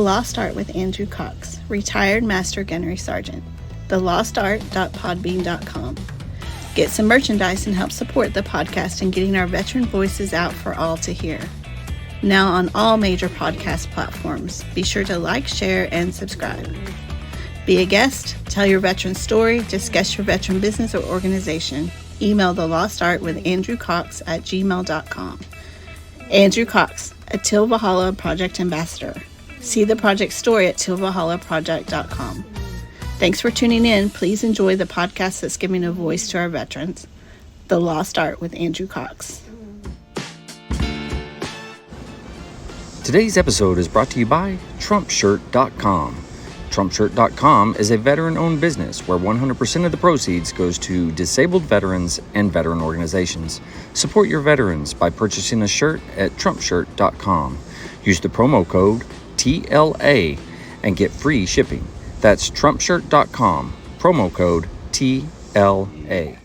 Lost Art with Andrew Cox, retired Master Gunnery Sergeant. thelostart.podbean.com. Get some merchandise and help support the podcast and getting our veteran voices out for all to hear. Now on all major podcast platforms. Be sure to like, share, and subscribe. Be a guest, tell your veteran story, discuss your veteran business or organization. Email The Lost Art with Andrew Cox at gmail.com. Andrew Cox, a Till Valhalla Project Ambassador. See the project story at tillvalhallaproject.com. Thanks for tuning in. Please enjoy the podcast that's giving a voice to our veterans. The Lost Art with Andrew Cox. Today's episode is brought to you by TrumpShirt.com. TrumpShirt.com is a veteran-owned business where 100% of the proceeds goes to disabled veterans and veteran organizations. Support your veterans by purchasing a shirt at TrumpShirt.com. Use the promo code TLA and get free shipping. That's TrumpShirt.com, promo code TLA.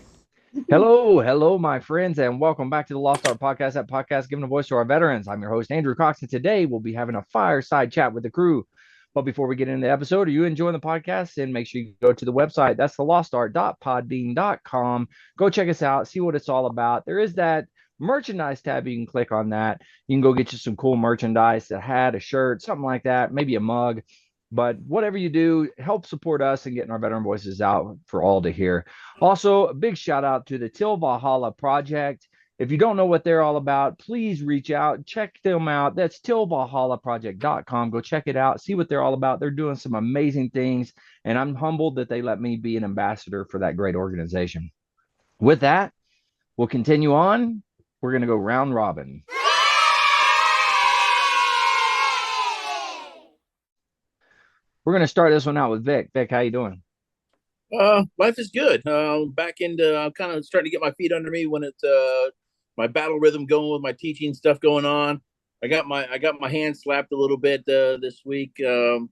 Hello, my friends, and welcome back to the Lost Art Podcast, that podcast giving a voice to our veterans. I'm your host, Andrew Cox, and today we'll be having a fireside chat with the crew. But before we get into the episode, are you enjoying the podcast? And make sure you go to the website. That's thelostart.podbean.com. Go check us out, see what it's all about. There is that merchandise tab. You can click on that. You can go get you some cool merchandise, a hat, a shirt, something like that, maybe a mug. But whatever you do, help support us in getting our veteran voices out for all to hear. Also, a big shout out to the Till Valhalla Project. If you don't know what they're all about, please reach out, check them out. That's tillvalhallaproject.com. Go check it out, see what they're all about. They're doing some amazing things, and I'm humbled that they let me be an ambassador for that great organization. With that, we'll continue on. We're going to go round robin. We're going to start this one out with Vic. Vic, how you doing? Life is good. Back into, I'm kind of starting to get my feet under me when it's my battle rhythm going with my teaching stuff going on. I got my hand slapped a little bit this week. So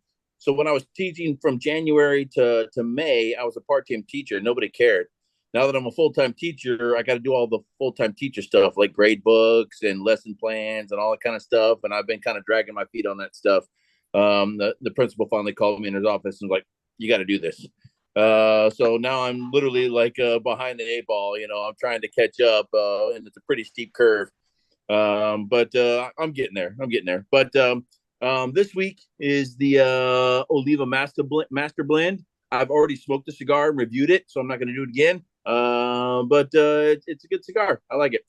when I was teaching from January to May, I was a part-time teacher. Nobody cared. Now that I'm a full-time teacher, I got to do all the full-time teacher stuff like grade books and lesson plans and all that kind of stuff. And I've been kind of dragging my feet on that stuff. The principal finally called me in his office and was like, "You got to do this." So now I'm literally like behind the eight ball. I'm trying to catch up, and it's a pretty steep curve. But I'm getting there. But this week is the Oliva Master Blend. I've already smoked the cigar and reviewed it, so I'm not going to do it again. But it's a good cigar. I like it.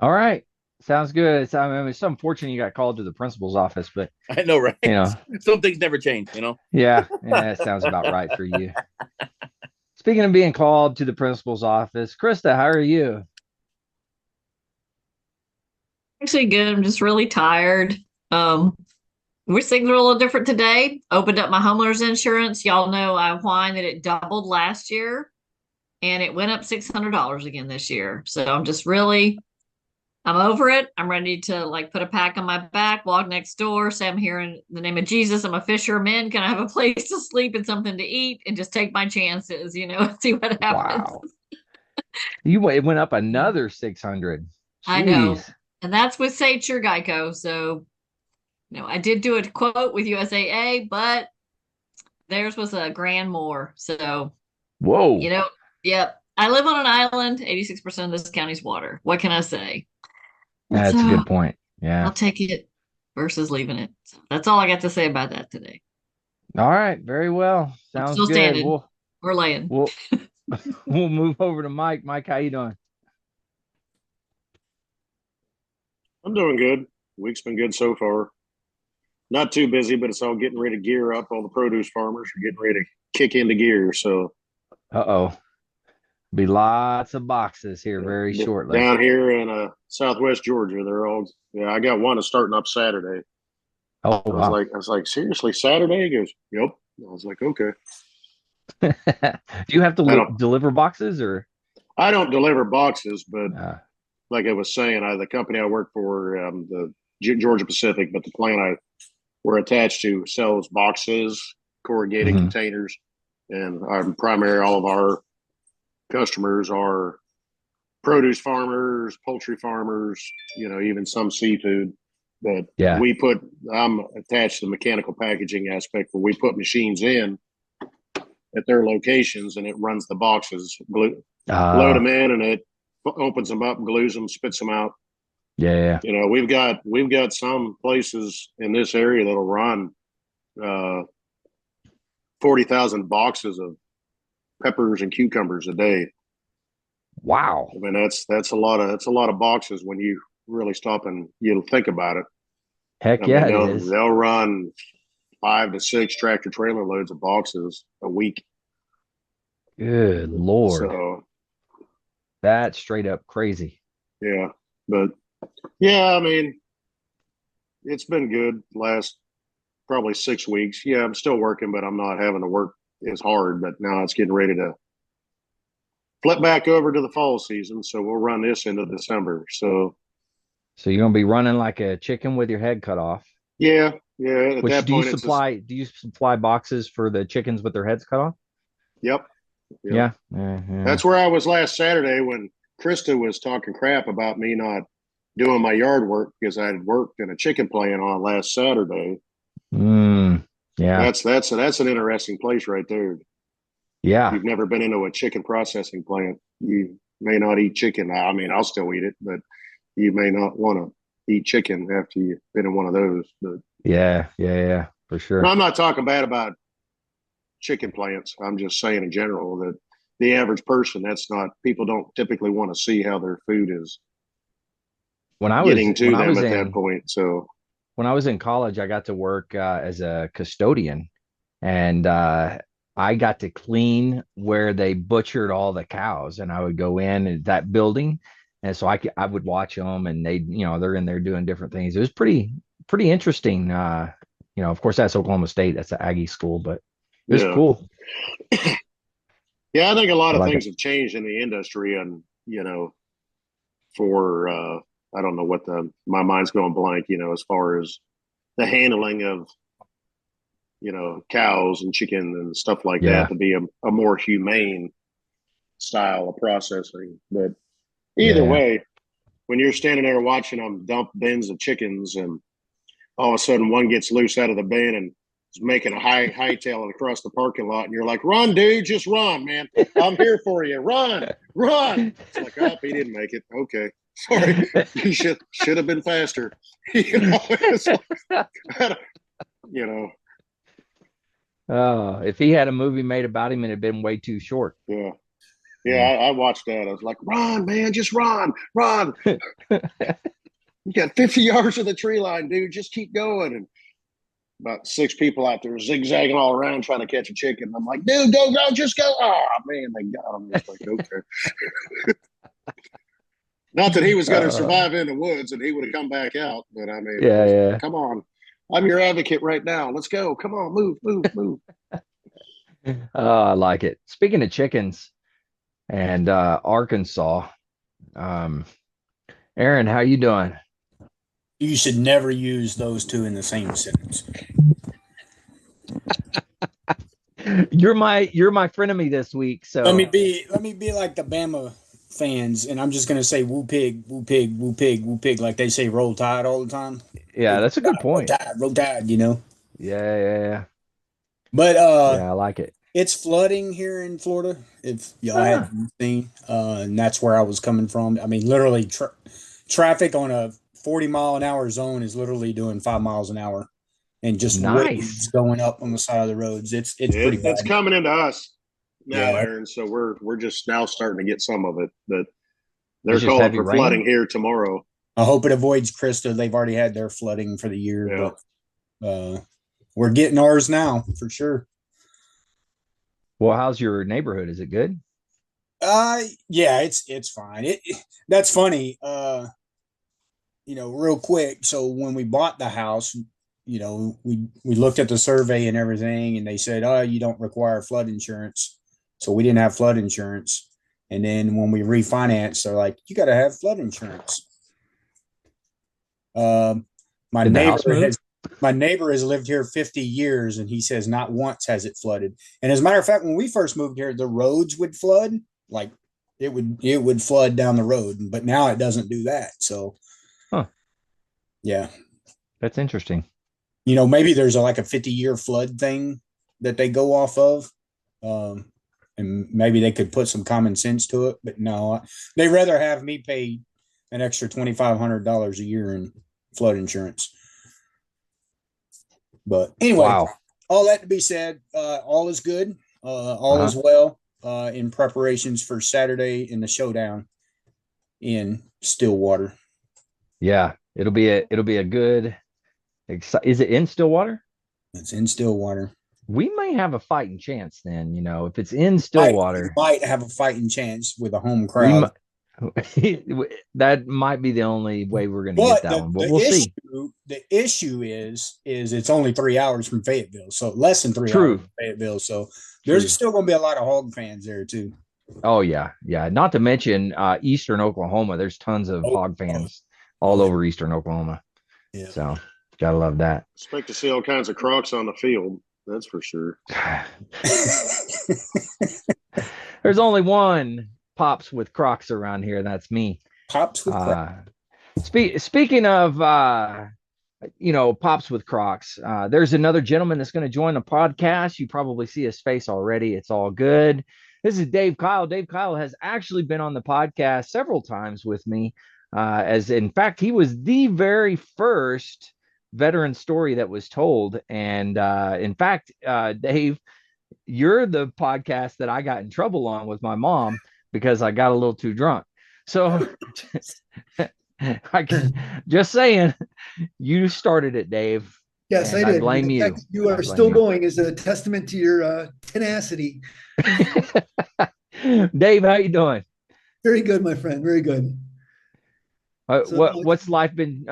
All right. Sounds good. It's unfortunate you got called to the principal's office, but I know, right? Some things never change, Yeah, that sounds about right for you. Speaking of being called to the principal's office, Krista, how are you? Actually good. I'm just really tired. We're things are a little different today. Opened up my homeowner's insurance. Y'all know I whined that it doubled last year, and it went up $600 again this year. So I'm over it. I'm ready to put a pack on my back, walk next door, say I'm here in the name of Jesus. I'm a fisherman. Can I have a place to sleep and something to eat and just take my chances, see what happens. Wow. It went up another 600. Jeez. I know. And that's with Sature Geico. So, I did do a quote with USAA, but theirs was a grand more. So, whoa. Yep. I live on an island, 86% of this county's water. What can I say? That's a good point. Yeah. I'll take it versus leaving it. So that's all I got to say about that today. All right. Very well. Sounds still good. Standing. We're laying. We'll move over to Mike. Mike, how you doing? I'm doing good. Week's been good so far. Not too busy, but it's all getting ready to gear up. All the produce farmers are getting ready to kick into gear. So, be lots of boxes here very shortly. Down here in Southwest Georgia, they're all. Yeah, I got one starting up Saturday. Oh, wow. I was like, seriously, Saturday? He goes, yep. I was like, okay. Do you have to deliver boxes or? I don't deliver boxes, but like I was saying, the company I work for, the Georgia Pacific, but the plant we're attached to sells boxes, corrugated containers, and all of our customers are produce farmers, poultry farmers, even some seafood. But Yeah. I'm attached to the mechanical packaging aspect where we put machines in at their locations and it runs the boxes, load them in, and it opens them up, glues them, spits them out. Yeah. You know, we've got some places in this area that'll run 40,000 boxes of peppers and cucumbers a day. Wow. I mean, that's a lot of boxes when you really stop and you think about it. Heck yeah, it is. They'll run 5 to 6 tractor trailer loads of boxes a week. Good Lord. So that's straight up crazy. Yeah. But yeah, I mean, it's been good last probably 6 weeks. Yeah, I'm still working, but I'm not having to work as hard. But now it's getting ready to flip back over to the fall season. So we'll run this into December. So you're gonna be running like a chicken with your head cut off. Yeah. At Which that do point, do you supply boxes for the chickens with their heads cut off? Yep. Yeah. That's where I was last Saturday when Krista was talking crap about me not doing my yard work because I had worked in a chicken plant on last Saturday. Yeah. That's an interesting place right there. Yeah. If you've never been into a chicken processing plant, you may not eat chicken. I mean, I'll still eat it, but you may not want to eat chicken after you've been in one of those. But yeah, for sure. I'm not talking bad about chicken plants. I'm just saying in general that the average person, people don't typically want to see how their food is getting to them at that point. So when I was in college, I got to work as a custodian, and I got to clean where they butchered all the cows, and I would go in that building, and so I would watch them, and they're in there doing different things. It was pretty interesting. Of course, that's Oklahoma State. That's an Aggie school, but it was cool. Yeah, I think a lot of things have changed in the industry, and for I don't know what my mind's going blank. As far as the handling of cows and chicken and stuff like that to be a more humane style of processing. But either way, when you're standing there watching them dump bins of chickens, and all of a sudden one gets loose out of the bin and is making a hightail across the parking lot, and you're like, "Run, dude, just run, man! I'm here for you. Run!" It's like, "Oh, he didn't make it. Okay, sorry. You should have been faster." It's like, if he had a movie made about him, it'd have been way too short. Yeah. I watched that. I was like, "Run, man, just run. You got 50 yards of the tree line, dude. Just keep going." And about 6 people out there zigzagging all around trying to catch a chicken. I'm like, "Dude, go, just go." Oh man, they got him. It's like, okay. Not that he was going to survive in the woods and he would have come back out, but I mean, come on. I'm your advocate right now. Let's go. Come on, move. I like it. Speaking of chickens and Arkansas, Aaron, how you doing? You should never use those two in the same sentence. You're my frenemy this week. So let me be like the Bama fans, and I'm just gonna say "woo pig, woo pig, woo pig, woo pig," like they say "roll tide" all the time. Yeah, that's a good point. Roll tide, Yeah. But I like it. It's flooding here in Florida. If y'all haven't seen, and that's where I was coming from. I mean, literally, traffic on a 40-mile-an-hour zone is literally doing 5 miles an hour, and just waves going up on the side of the roads. It's pretty bad. It's coming into us now, Aaron. So we're just now starting to get some of it, but they're calling for flooding here tomorrow. I hope it avoids Krista. They've already had their flooding for the year, but we're getting ours now for sure. Well, how's your neighborhood? Is it good? Yeah, it's fine. That's funny. Real quick. So when we bought the house, we looked at the survey and everything, and they said, "Oh, you don't require flood insurance." So we didn't have flood insurance. And then when we refinanced, they're like, "You got to have flood insurance." My neighbor has lived here 50 years, and he says not once has it flooded. And as a matter of fact, when we first moved here, the roads would flood, like it would flood down the road, but now it doesn't do that. So, yeah, That's interesting. Maybe there's like a 50-year flood thing that they go off of. And maybe they could put some common sense to it, but no, they'd rather have me pay an extra $2,500 a year in flood insurance. But anyway, wow. All that to be said, all is good. All is well in preparations for Saturday in the showdown in Stillwater. Yeah, it'll be a good. Is it in Stillwater? It's in Stillwater. We may have a fighting chance then. If it's in Stillwater, we might have a fighting chance with a home crowd. That might be the only way we're going to get that one, but we'll see. The issue is it's only 3 hours from Fayetteville, so less than 3 hours from Fayetteville. So there's still going to be a lot of Hog fans there too. Oh yeah. Not to mention Eastern Oklahoma. There's tons of Hog fans all over Eastern Oklahoma. Yeah. So gotta love that. Expect to see all kinds of Crocs on the field. That's for sure. There's only one Pops with Crocs around here. That's me. Pops with Crocs. Speaking of, Pops with Crocs, there's another gentleman that's going to join the podcast. You probably see his face already. It's all good. This is Dave Kyle. Dave Kyle has actually been on the podcast several times with me. As in fact, he was the very first veteran story that was told. And in fact, Dave, you're the podcast that I got in trouble on with my mom because I got a little too drunk. So I can just saying, you started it, Dave. Yes, I did. I blame you. You are still going is a testament to your tenacity. Dave, how you doing? Very good, my friend. Very good. What's life been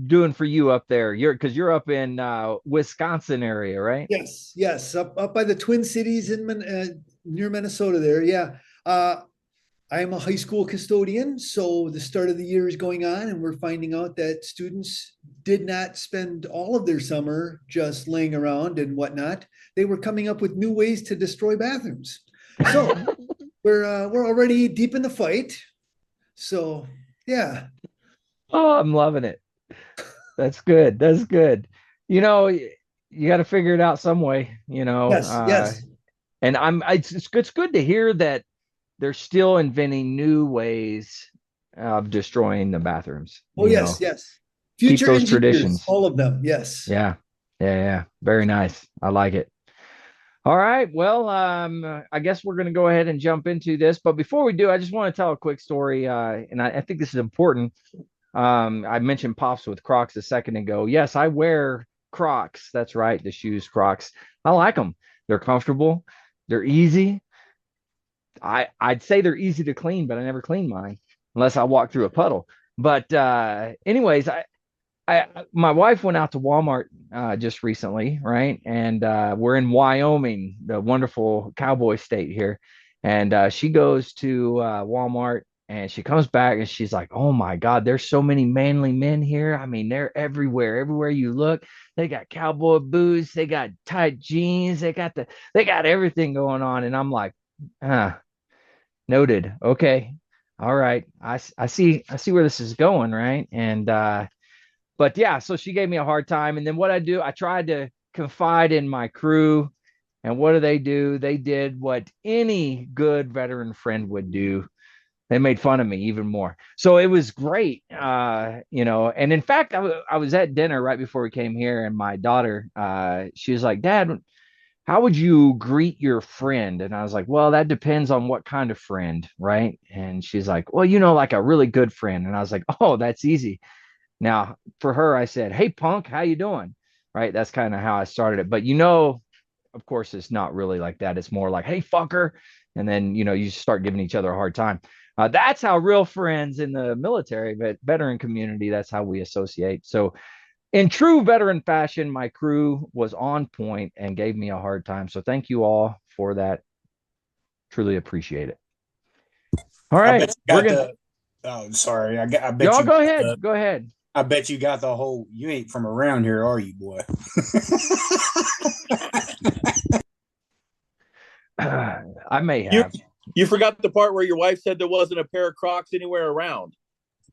doing for you up there? You're up in Wisconsin area, right? Yes, up by the Twin Cities in near Minnesota. There, yeah. I am a high school custodian, so the start of the year is going on, and we're finding out that students did not spend all of their summer just laying around and whatnot. They were coming up with new ways to destroy bathrooms. So we're already deep in the fight. So yeah. Oh, I'm loving it. That's good. That's good. You got to figure it out some way. Yes. And it's good to hear that they're still inventing new ways of destroying the bathrooms. Oh, yes. Future keep those traditions. All of them. Yes. Yeah. Very nice. I like it. All right. Well, I guess we're going to go ahead and jump into this. But before we do, I just want to tell a quick story. And I think this is important. I mentioned Pops with Crocs a second ago. Yes, I wear Crocs. That's right. The shoes Crocs. I like them. They're comfortable. They're easy. I'd say they're easy to clean, but I never clean mine unless I walk through a puddle. But anyways, my wife went out to Walmart just recently, right? And we're in Wyoming, the wonderful cowboy state here. And she goes to Walmart and she comes back and she's like, "Oh my God, there's so many manly men here. I mean, they're everywhere. Everywhere you look, they got cowboy boots, they got tight jeans, they got everything going on." And I'm like, noted. Okay. All right. I see where this is going. Right. And, but yeah, so she gave me a hard time. And then what I tried to confide in my crew, and what do? They did what any good veteran friend would do. They made fun of me even more. So it was great. And in fact, I was at dinner right before we came here, and my daughter, she was like, "Dad, how would you greet your friend?" And I was like, "Well, that depends on what kind of friend, right?" And she's like, "Well, like a really good friend." And I was like, "Oh, that's easy." Now, for her, I said, "Hey, punk, how you doing?" Right? That's kind of how I started it. But of course, it's not really like that. It's more like, "Hey, fucker." And then, you start giving each other a hard time. That's how real friends in the military, but veteran community, that's how we associate. So in true veteran fashion, my crew was on point and gave me a hard time. So thank you all for that. Truly appreciate it. All right. Sorry. I bet y'all go ahead. Go ahead. I bet you got the whole, you ain't from around here, are you, boy? I may have. You forgot the part where your wife said there wasn't a pair of Crocs anywhere around.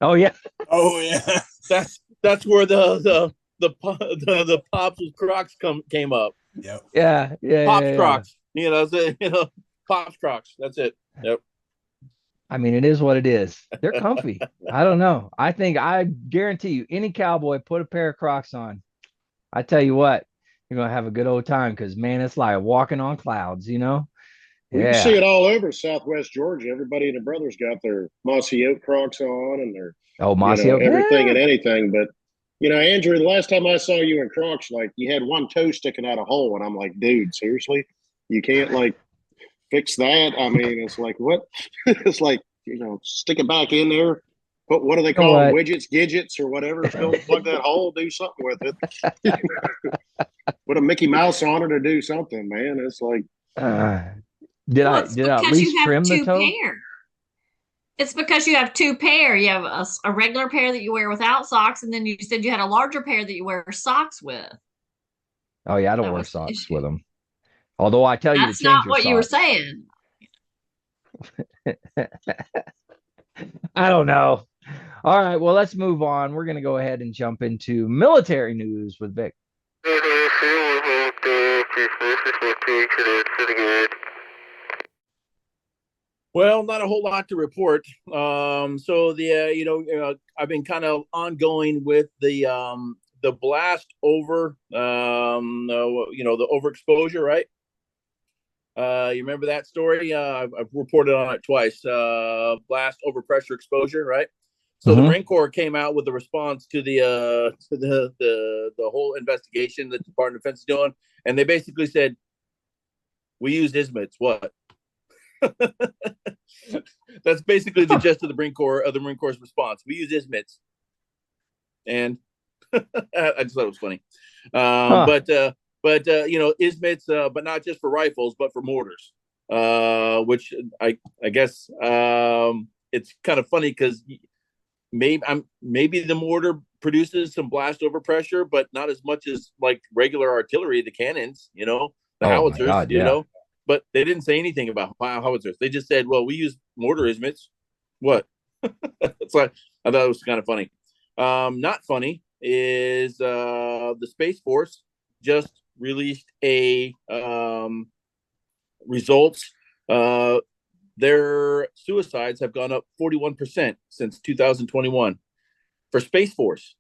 Oh yeah. Oh yeah. That's where the the Pops with Crocs came up. Yep. Yeah. Pops Crocs. Pops Crocs. That's it. Yep. I mean, it is what it is. They're comfy. I don't know. I guarantee you, any cowboy put a pair of Crocs on. I tell you what, you're gonna have a good old time because man, it's like walking on clouds, Well, you can see it all over Southwest Georgia. Everybody and their brothers got their Mossy Oak Crocs on and their Mossy Oak, everything and anything. But Andrew, the last time I saw you in Crocs, like you had one toe sticking out a hole, and I'm like, dude, seriously, you can't like fix that? I mean, it's like what? It's like stick it back in there. What do they call them? Widgets, gidgets, or whatever? Plug that hole, do something with it. Put a Mickey Mouse on it or do something, man. It's like. Did I at least trim the toe? It's because you have two pair. You have a regular pair that you wear without socks, and then you said you had a larger pair that you wear socks with. Oh yeah, I don't wear socks with them. Although I tell you to change your socks. That's not what you were saying. I don't know. All right, well, let's move on. We're going to go ahead and jump into military news with Vic. Well, not a whole lot to report. So I've been kind of ongoing with the blast over, the overexposure, right? You remember that story? I've reported on it twice. Blast overpressure exposure, right? So the Marine Corps came out with a response to the whole investigation that the Department of Defense is doing, and they basically said, "We used ISMITs." What? That's basically the gist of the Marine Corps' response. We use ISMITs, and I just thought it was funny. But ISMITs, but not just for rifles, but for mortars, which I guess it's kind of funny because maybe the mortar produces some blast overpressure, but not as much as like regular artillery, the cannons, the howitzers, God, But they didn't say anything about howitzers. They just said, "Well, we use mortar ISMITs." What? It's like I thought it was kind of funny. Not funny is the Space Force just released a results. Their suicides have gone up 41% since 2021 for Space Force.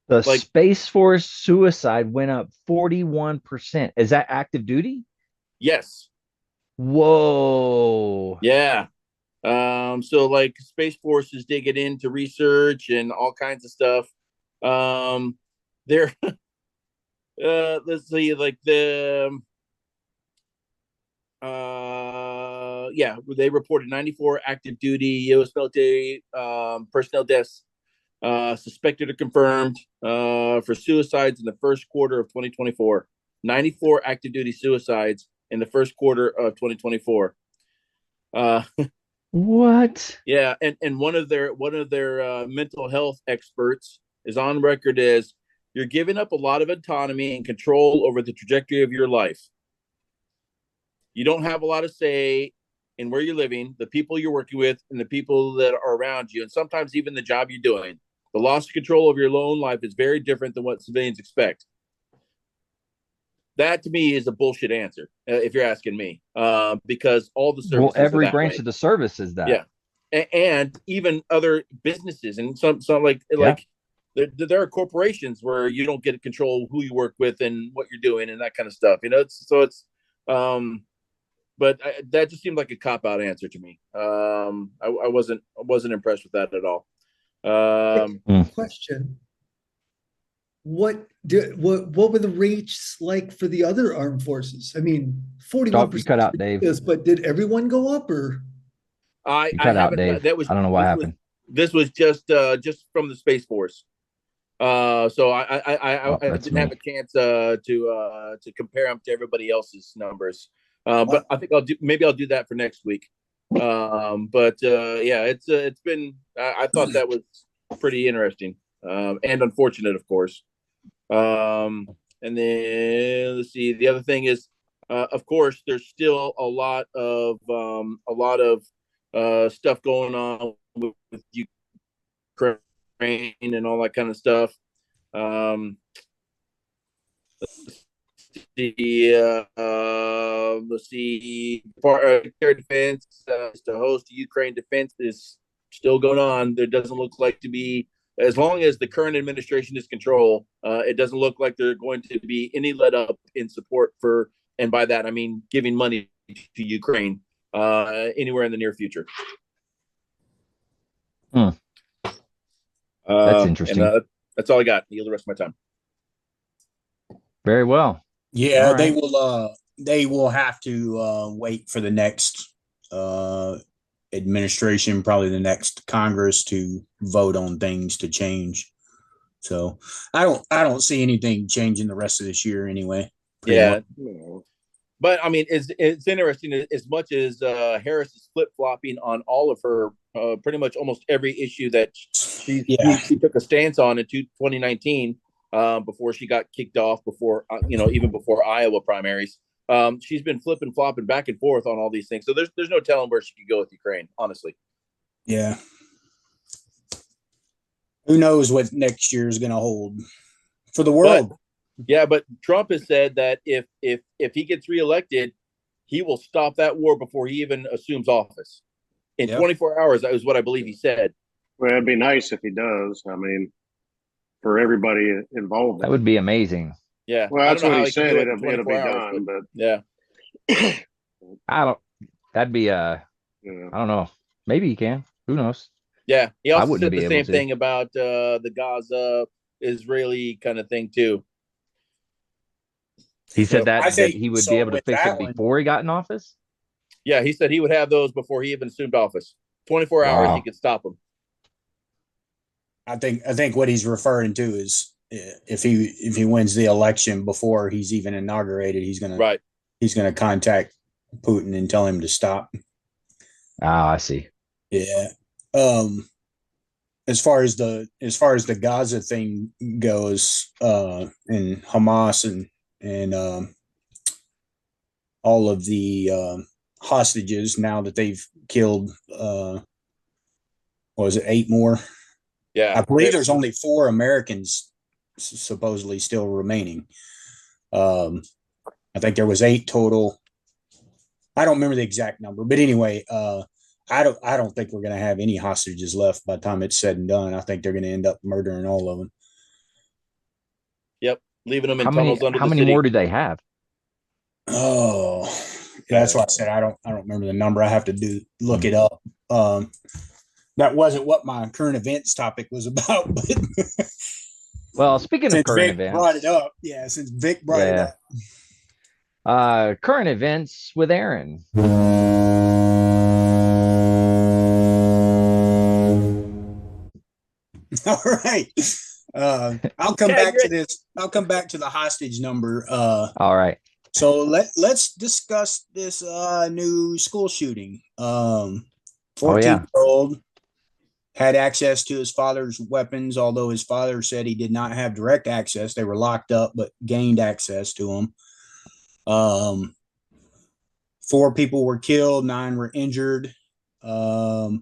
The Space Force suicide went up 41%. Is that active duty? Yes. Whoa. Yeah. So like Space Force is digging into research and all kinds of stuff. They're let's see, like they reported 94 active duty U.S. military personnel deaths suspected or confirmed for suicides in the first quarter of 2024. 94 active duty suicides in the first quarter of 2024. What? Yeah, and one of their mental health experts is on record as, "You're giving up a lot of autonomy and control over the trajectory of your life. You don't have a lot of say in where you're living, the people you're working with, and the people that are around you, and sometimes even the job you're doing. The loss of control of your own life is very different than what civilians expect." That to me is a bullshit answer, if you're asking me, because all the services. Well, every branch of the service is that. Yeah, and even other businesses, and some like there are corporations where you don't get control of who you work with and what you're doing and that kind of stuff. But that just seemed like a cop-out answer to me. I wasn't impressed with that at all. Question: What were the rates like for the other armed forces? I mean, 41%. You cut out, Dave. But did everyone go up, or? You cut out, Dave. I don't know what happened. This was just from the Space Force. So I didn't have a chance to compare them to everybody else's numbers. But I think I'll do that for next week. It's been, I thought that was pretty interesting, and unfortunate, of course. And then let's see, the other thing is, of course, there's still a lot of stuff going on with Ukraine and all that kind of stuff. Let's see, defense to host Ukraine defense is still going on. There doesn't look like to be, as long as the current administration is control, it doesn't look like there's going to be any let up in support for, and by that I mean giving money to Ukraine anywhere in the near future. That's interesting. And, that's all I got. Yield the rest of my time. Very well. Yeah, All they will have to wait for the next administration, probably the next Congress, to vote on things to change. So I don't see anything changing the rest of this year anyway. Yeah. But I mean, it's interesting as much as Harris is flip flopping on all of her, pretty much almost every issue that she took a stance on in 2019, before she got kicked off, before even before Iowa primaries. She's been flipping flopping back and forth on all these things. So there's no telling where she could go with Ukraine, honestly. Yeah. Who knows what next year is going to hold for the world? But Trump has said that if he gets reelected, he will stop that war before he even assumes office. In 24 hours, that was what I believe he said. Well, it'd be nice if he does. I mean, for everybody involved. That would be amazing. Yeah. Well, that's what he said. It'll be done, but yeah. That'd be I don't know. Maybe he can. Who knows? Yeah. He also said the same thing about the Gaza Israeli kind of thing too. He said that he would be able to fix it before he got in office? Yeah, he said he would have those before he even assumed office. 24 hours, he could stop them. I think what he's referring to is if he wins the election before he's even inaugurated, he's gonna contact Putin and tell him to stop. Oh, I see. Yeah. As far as the Gaza thing goes, and Hamas and all of the hostages, now that they've killed what was it, 8 more? Yeah, I believe there's only 4 Americans supposedly still remaining. I think there was 8 total. I don't remember the exact number, but anyway, I don't think we're going to have any hostages left by the time it's said and done. I think they're going to end up murdering all of them. Yep, leaving them in tunnels under the city. How many more do they have? Oh, that's why I said I don't remember the number. I have to look it up. That wasn't what my current events topic was about, but well, speaking of current events, brought it up. Yeah, since Vic brought it up. Current events with Aaron. All right. I'll come back to this. I'll come back to the hostage number. All right. So let's discuss this new school shooting. 14-year-old had access to his father's weapons, although his father said he did not have direct access. They were locked up, but gained access to them. 4 people were killed, 9 were injured. I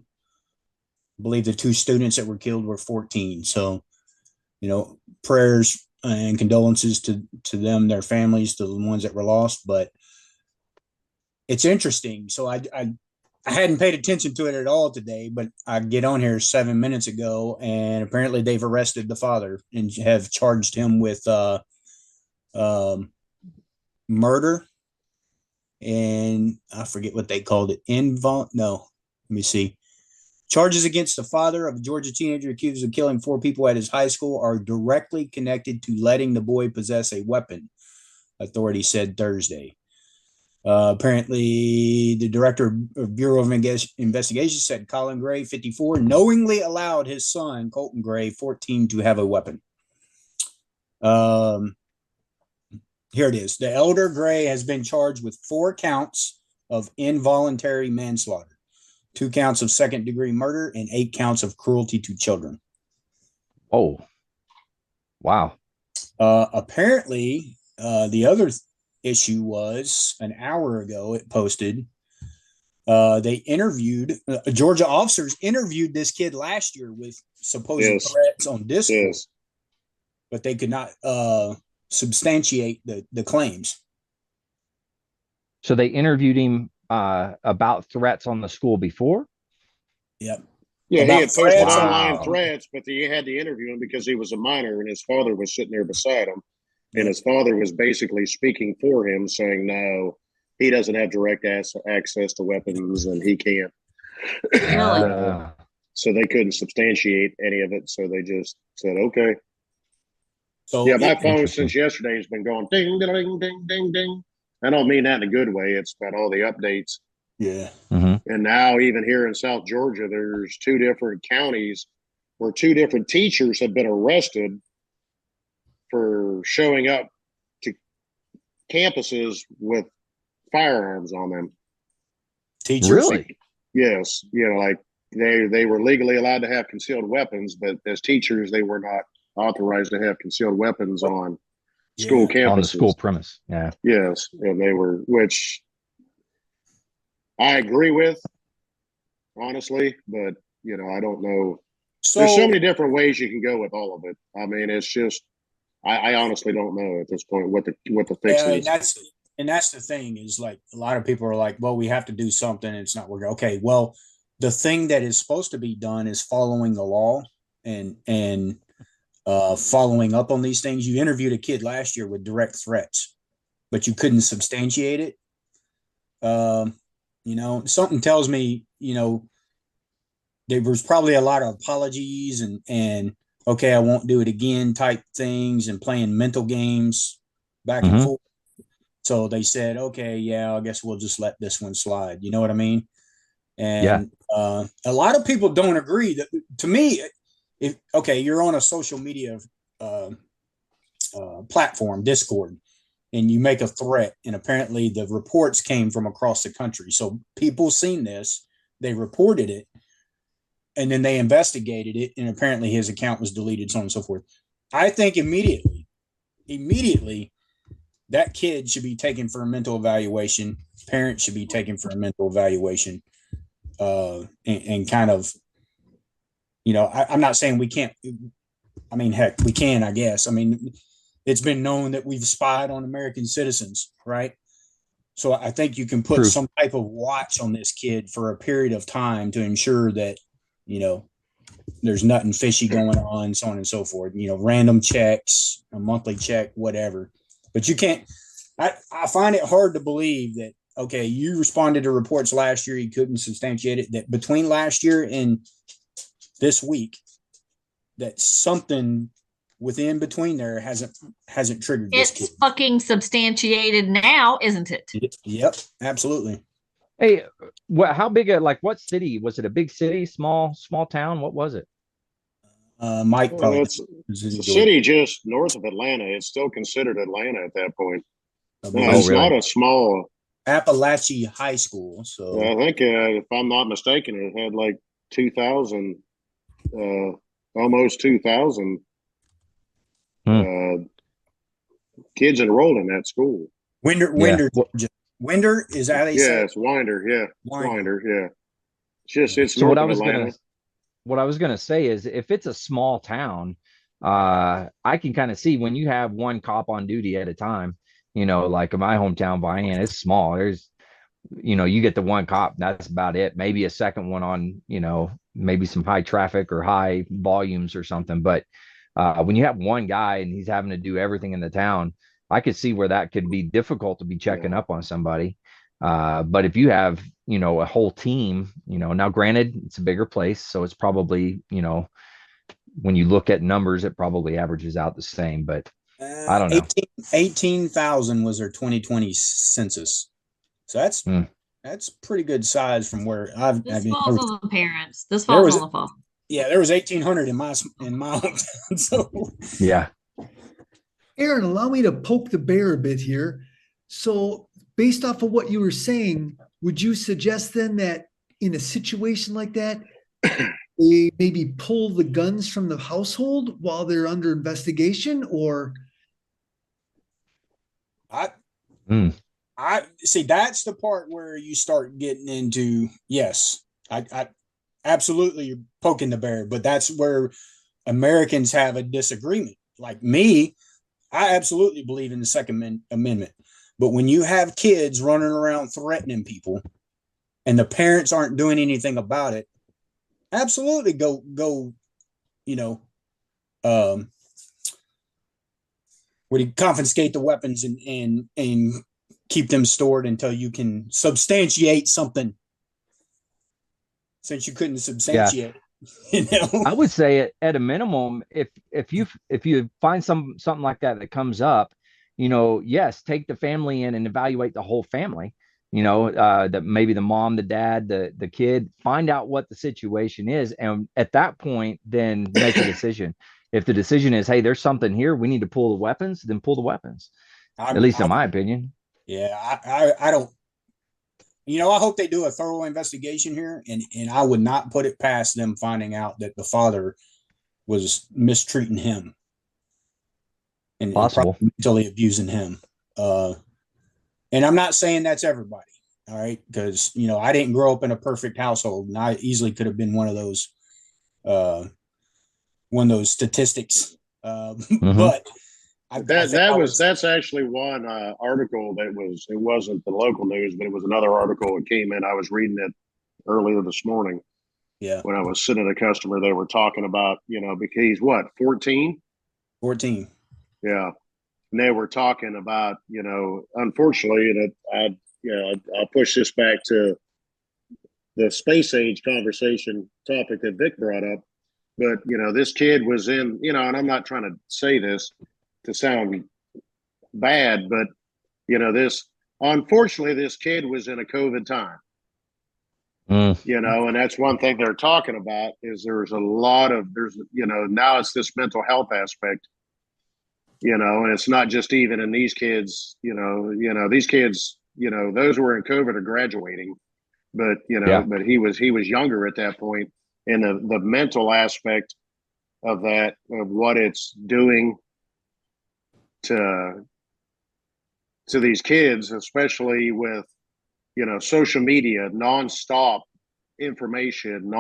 believe the 2 students that were killed were 14. So, prayers and condolences to them, their families, to the ones that were lost. But it's interesting. So I hadn't paid attention to it at all today, but I get on here 7 minutes ago, and apparently they've arrested the father and have charged him with murder. And I forget what they called it. Let me see. Charges against the father of a Georgia teenager accused of killing 4 people at his high school are directly connected to letting the boy possess a weapon, authorities said Thursday. Apparently, the director of Bureau of Investigation said Colin Gray, 54, knowingly allowed his son, Colton Gray, 14, to have a weapon. Here it is. The elder Gray has been charged with 4 counts of involuntary manslaughter, 2 counts of second-degree murder, and 8 counts of cruelty to children. Oh, wow. Apparently, the other issue was an hour ago, it posted, they interviewed, Georgia officers interviewed this kid last year with supposed threats on Discord. but they could not substantiate the claims. So they interviewed him about threats on the school before? Yep. Yeah, About he had posted threats on- online threats, but you had to interview him because he was a minor and his father was sitting there beside him. And his father was basically speaking for him, saying, no, he doesn't have direct access to weapons and he can't. Really? So they couldn't substantiate any of it. So they just said, okay. So Yeah, my phone Interesting. since yesterday has been going ding, ding, ding, ding, ding. I don't mean that in a good way. It's about all the updates. yeah. And now, even here in South Georgia, there's 2 different counties where 2 different teachers have been arrested for showing up to campuses with firearms on them. Teachers. Really? Yes, like they were legally allowed to have concealed weapons, but as teachers, they were not authorized to have concealed weapons on school campuses. On the school premise. Yeah. Yes, and they were, which I agree with, honestly, but I don't know. There's so many different ways you can go with all of it. I mean, it's just I honestly don't know at this point what the fix is. And that's the thing is, like, a lot of people are like, well, we have to do something. And it's not working. Okay, well, the thing that is supposed to be done is following the law and following up on these things. You interviewed a kid last year with direct threats, but you couldn't substantiate it. Something tells me, there was probably a lot of apologies and okay, I won't do it again type things and playing mental games back and forth. So they said, okay, yeah, I guess we'll just let this one slide. You know what I mean? And a lot of people don't agree. That, to me, you're on a social media platform, Discord, and you make a threat, and apparently the reports came from across the country. So people seen this, they reported it, and then they investigated it, and apparently his account was deleted, so on and so forth. I think immediately, that kid should be taken for a mental evaluation. Parents should be taken for a mental evaluation, and kind of, I'm not saying we can't. I mean, heck, we can, I guess. I mean, it's been known that we've spied on American citizens, right? So I think you can put some type of watch on this kid for a period of time to ensure that, there's nothing fishy going on, so on and so forth. Random checks, a monthly check, whatever. But you can't. I find it hard to believe that, okay, you responded to reports last year, you couldn't substantiate it, that between last year and this week, that something within between there hasn't triggered this kid. It's fucking substantiated now, isn't it? Yep, absolutely. Hey, how big what city? Was it a big city, small town? What was it? Mike, probably. It's a city just north of Atlanta. It's still considered Atlanta at that point. It's really? Not a small Appalachia High School. So I think, if I'm not mistaken, it had like 2,000, almost 2,000 kids enrolled in that school. Winder, Winder, is that how they say? Yeah, it's Winder. Yeah, Winder. Yeah. It's so north of Atlanta. What I was gonna say is, if it's a small town, I can kind of see when you have one cop on duty at a time. Like in my hometown, Vian, it's small. There's, you get the one cop, that's about it. Maybe a second one on, maybe some high traffic or high volumes or something. But when you have one guy and he's having to do everything in the town, I could see where that could be difficult to be checking up on somebody. But if you have, a whole team, now granted, it's a bigger place, so it's probably, when you look at numbers, it probably averages out the same, but I don't know. 18,000 was their 2020 census. So that's pretty good size from where This falls on the parents. This falls on the father. Yeah, there was 1,800 in my hometown. So yeah. Aaron, allow me to poke the bear a bit here. So based off of what you were saying, would you suggest then that in a situation like that, they maybe pull the guns from the household while they're under investigation? Or I see, that's the part where you start getting into, yes, I absolutely, you're poking the bear, but that's where Americans have a disagreement. like me, I absolutely believe in the Second Amendment. But when you have kids running around threatening people and the parents aren't doing anything about it, absolutely go, you know, where you confiscate the weapons and keep them stored until you can substantiate something, since you couldn't substantiate. You know? I would say at a minimum, if you find something like that comes up, you know, yes, take the family in and evaluate the whole family. You know, that maybe the mom, the dad, the kid, find out what the situation is, and at that point, then make a decision. If the decision is, hey, there's something here, we need to pull the weapons, then pull the weapons. At least in my opinion. Yeah, I don't. You know, I hope they do a thorough investigation here, and I would not put it past them finding out that the father was mistreating him and mentally abusing him. And I'm not saying that's everybody, all right? Because, you know, I didn't grow up in a perfect household, and I easily could have been one of those statistics. But that's actually one article it wasn't the local news, but it was another article that came in. I was reading it earlier this morning. Yeah. When I was sitting at a customer, they were talking about, you know, because he's what, 14? 14. Yeah. And they were talking about, you know, unfortunately, and I'll push this back to the space age conversation topic that Vic brought up. But, you know, this kid was in, you know, and I'm not trying to say this to sound bad, but, you know, unfortunately, this kid was in a COVID time. You know, and that's one thing they're talking about is there's, you know, now it's this mental health aspect, you know, and it's not just even in these kids, you know, these kids, you know, those who were in COVID are graduating, but, you know, but he was younger at that point. And the mental aspect of that, of what it's doing to these kids, especially with, you know, social media, nonstop information,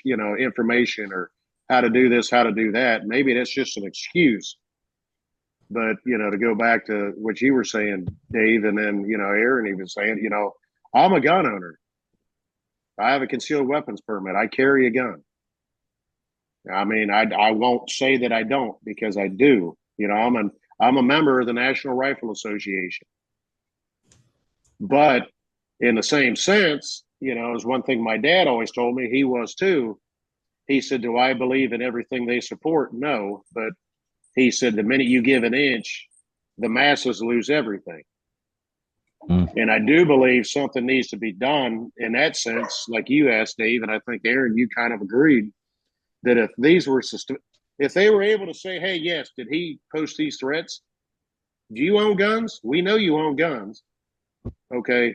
you know, information or how to do this, how to do that. Maybe that's just an excuse. But, you know, to go back to what you were saying, Dave, and then, you know, Aaron even saying, you know, I'm a gun owner. I have a concealed weapons permit. I carry a gun. I mean, I won't say that I don't, because I do. You know, I'm a member of the National Rifle Association. But in the same sense, you know, is one thing my dad always told me, he was too. He said, do I believe in everything they support? No. But he said, the minute you give an inch, the masses lose everything. And I do believe something needs to be done in that sense, like you asked, Dave, and I think, Aaron, you kind of agreed that if they were able to say, hey, yes, did he post these threats? Do you own guns? We know you own guns. Okay.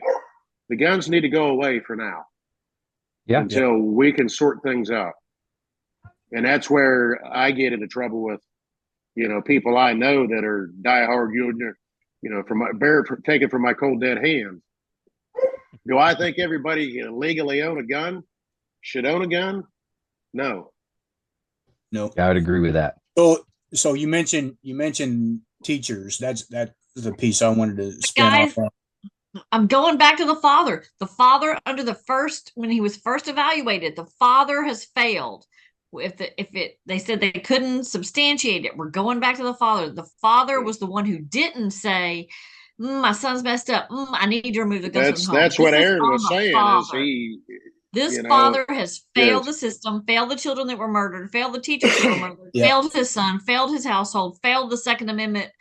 The guns need to go away for now. Until we can sort things out. And that's where I get into trouble with, you know, people I know that are diehard, you know, from my taken from my cold dead hands. Do I think everybody legally own a gun? Should own a gun? No. I would agree with that. So you mentioned teachers. That's the piece I wanted to spin off on. I'm going back to the father. The father when he was first evaluated, the father has failed. They said they couldn't substantiate it. We're going back to the father. The father was the one who didn't say, my son's messed up. I need to remove the guns from the home. That's what Aaron was saying. This father has failed the system, failed the children that were murdered, failed the teachers that were murdered, failed his son, failed his household, failed the Second Amendment,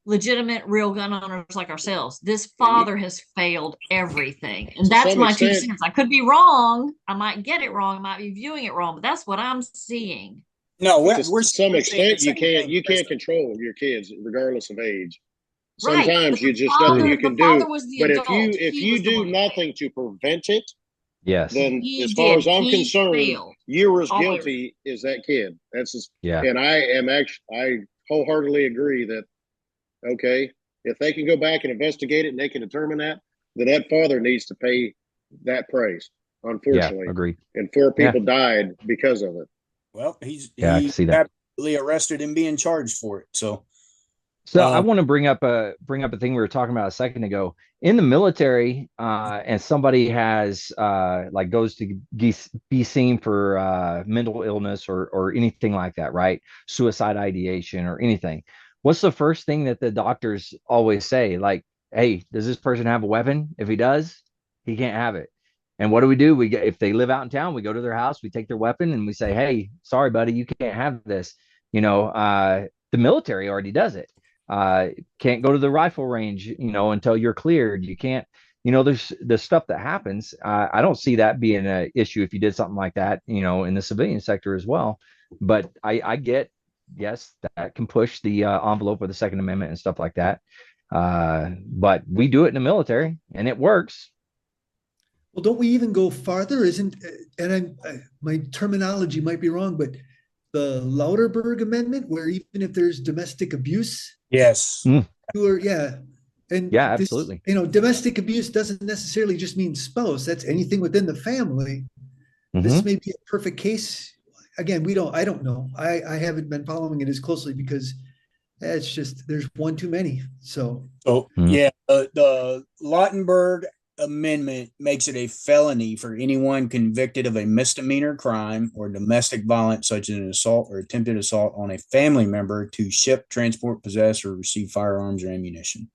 legitimate real gun owners like ourselves. This father has failed everything. And that's my 2 cents. I could be wrong. I might get it wrong. I might be viewing it wrong, but that's what I'm seeing. No, to some extent, you can't control your kids regardless of age. Sometimes you just nothing you can do. But if you do nothing to prevent it, then as far as I'm concerned, you're as guilty as that kid. That's just, and I wholeheartedly agree that, okay, if they can go back and investigate it and they can determine that, then that father needs to pay that price, unfortunately. Agree. And 4 people died because of it. Well, I can see that. arrested and being charged for it. So I want to bring up a thing we were talking about a second ago. In the military, and somebody has like goes to be seen for mental illness or anything like that, right? Suicide ideation or anything. What's the first thing that the doctors always say? Like, hey, does this person have a weapon? If he does, he can't have it. And what do? If they live out in town, we go to their house, we take their weapon, and we say, hey, sorry, buddy, you can't have this. The military already does it. Can't go to the rifle range, until you're cleared. You can't, there's the stuff that happens. I don't see that being an issue if you did something like that, in the civilian sector as well. But I get, yes, that can push the envelope of the Second Amendment and stuff like that. But we do it in the military and it works. Well, don't we even go farther? My terminology might be wrong, but the Lauterberg Amendment, where even if there's domestic abuse, yes, absolutely. Domestic abuse doesn't necessarily just mean spouse. That's anything within the family. Mm-hmm. This may be a perfect case. Again, I don't know. I haven't been following it as closely because it's just there's one too many. So the Lautenberg Amendment makes it a felony for anyone convicted of a misdemeanor crime or domestic violence, such as an assault or attempted assault on a family member, to ship, transport, possess, or receive firearms or ammunition.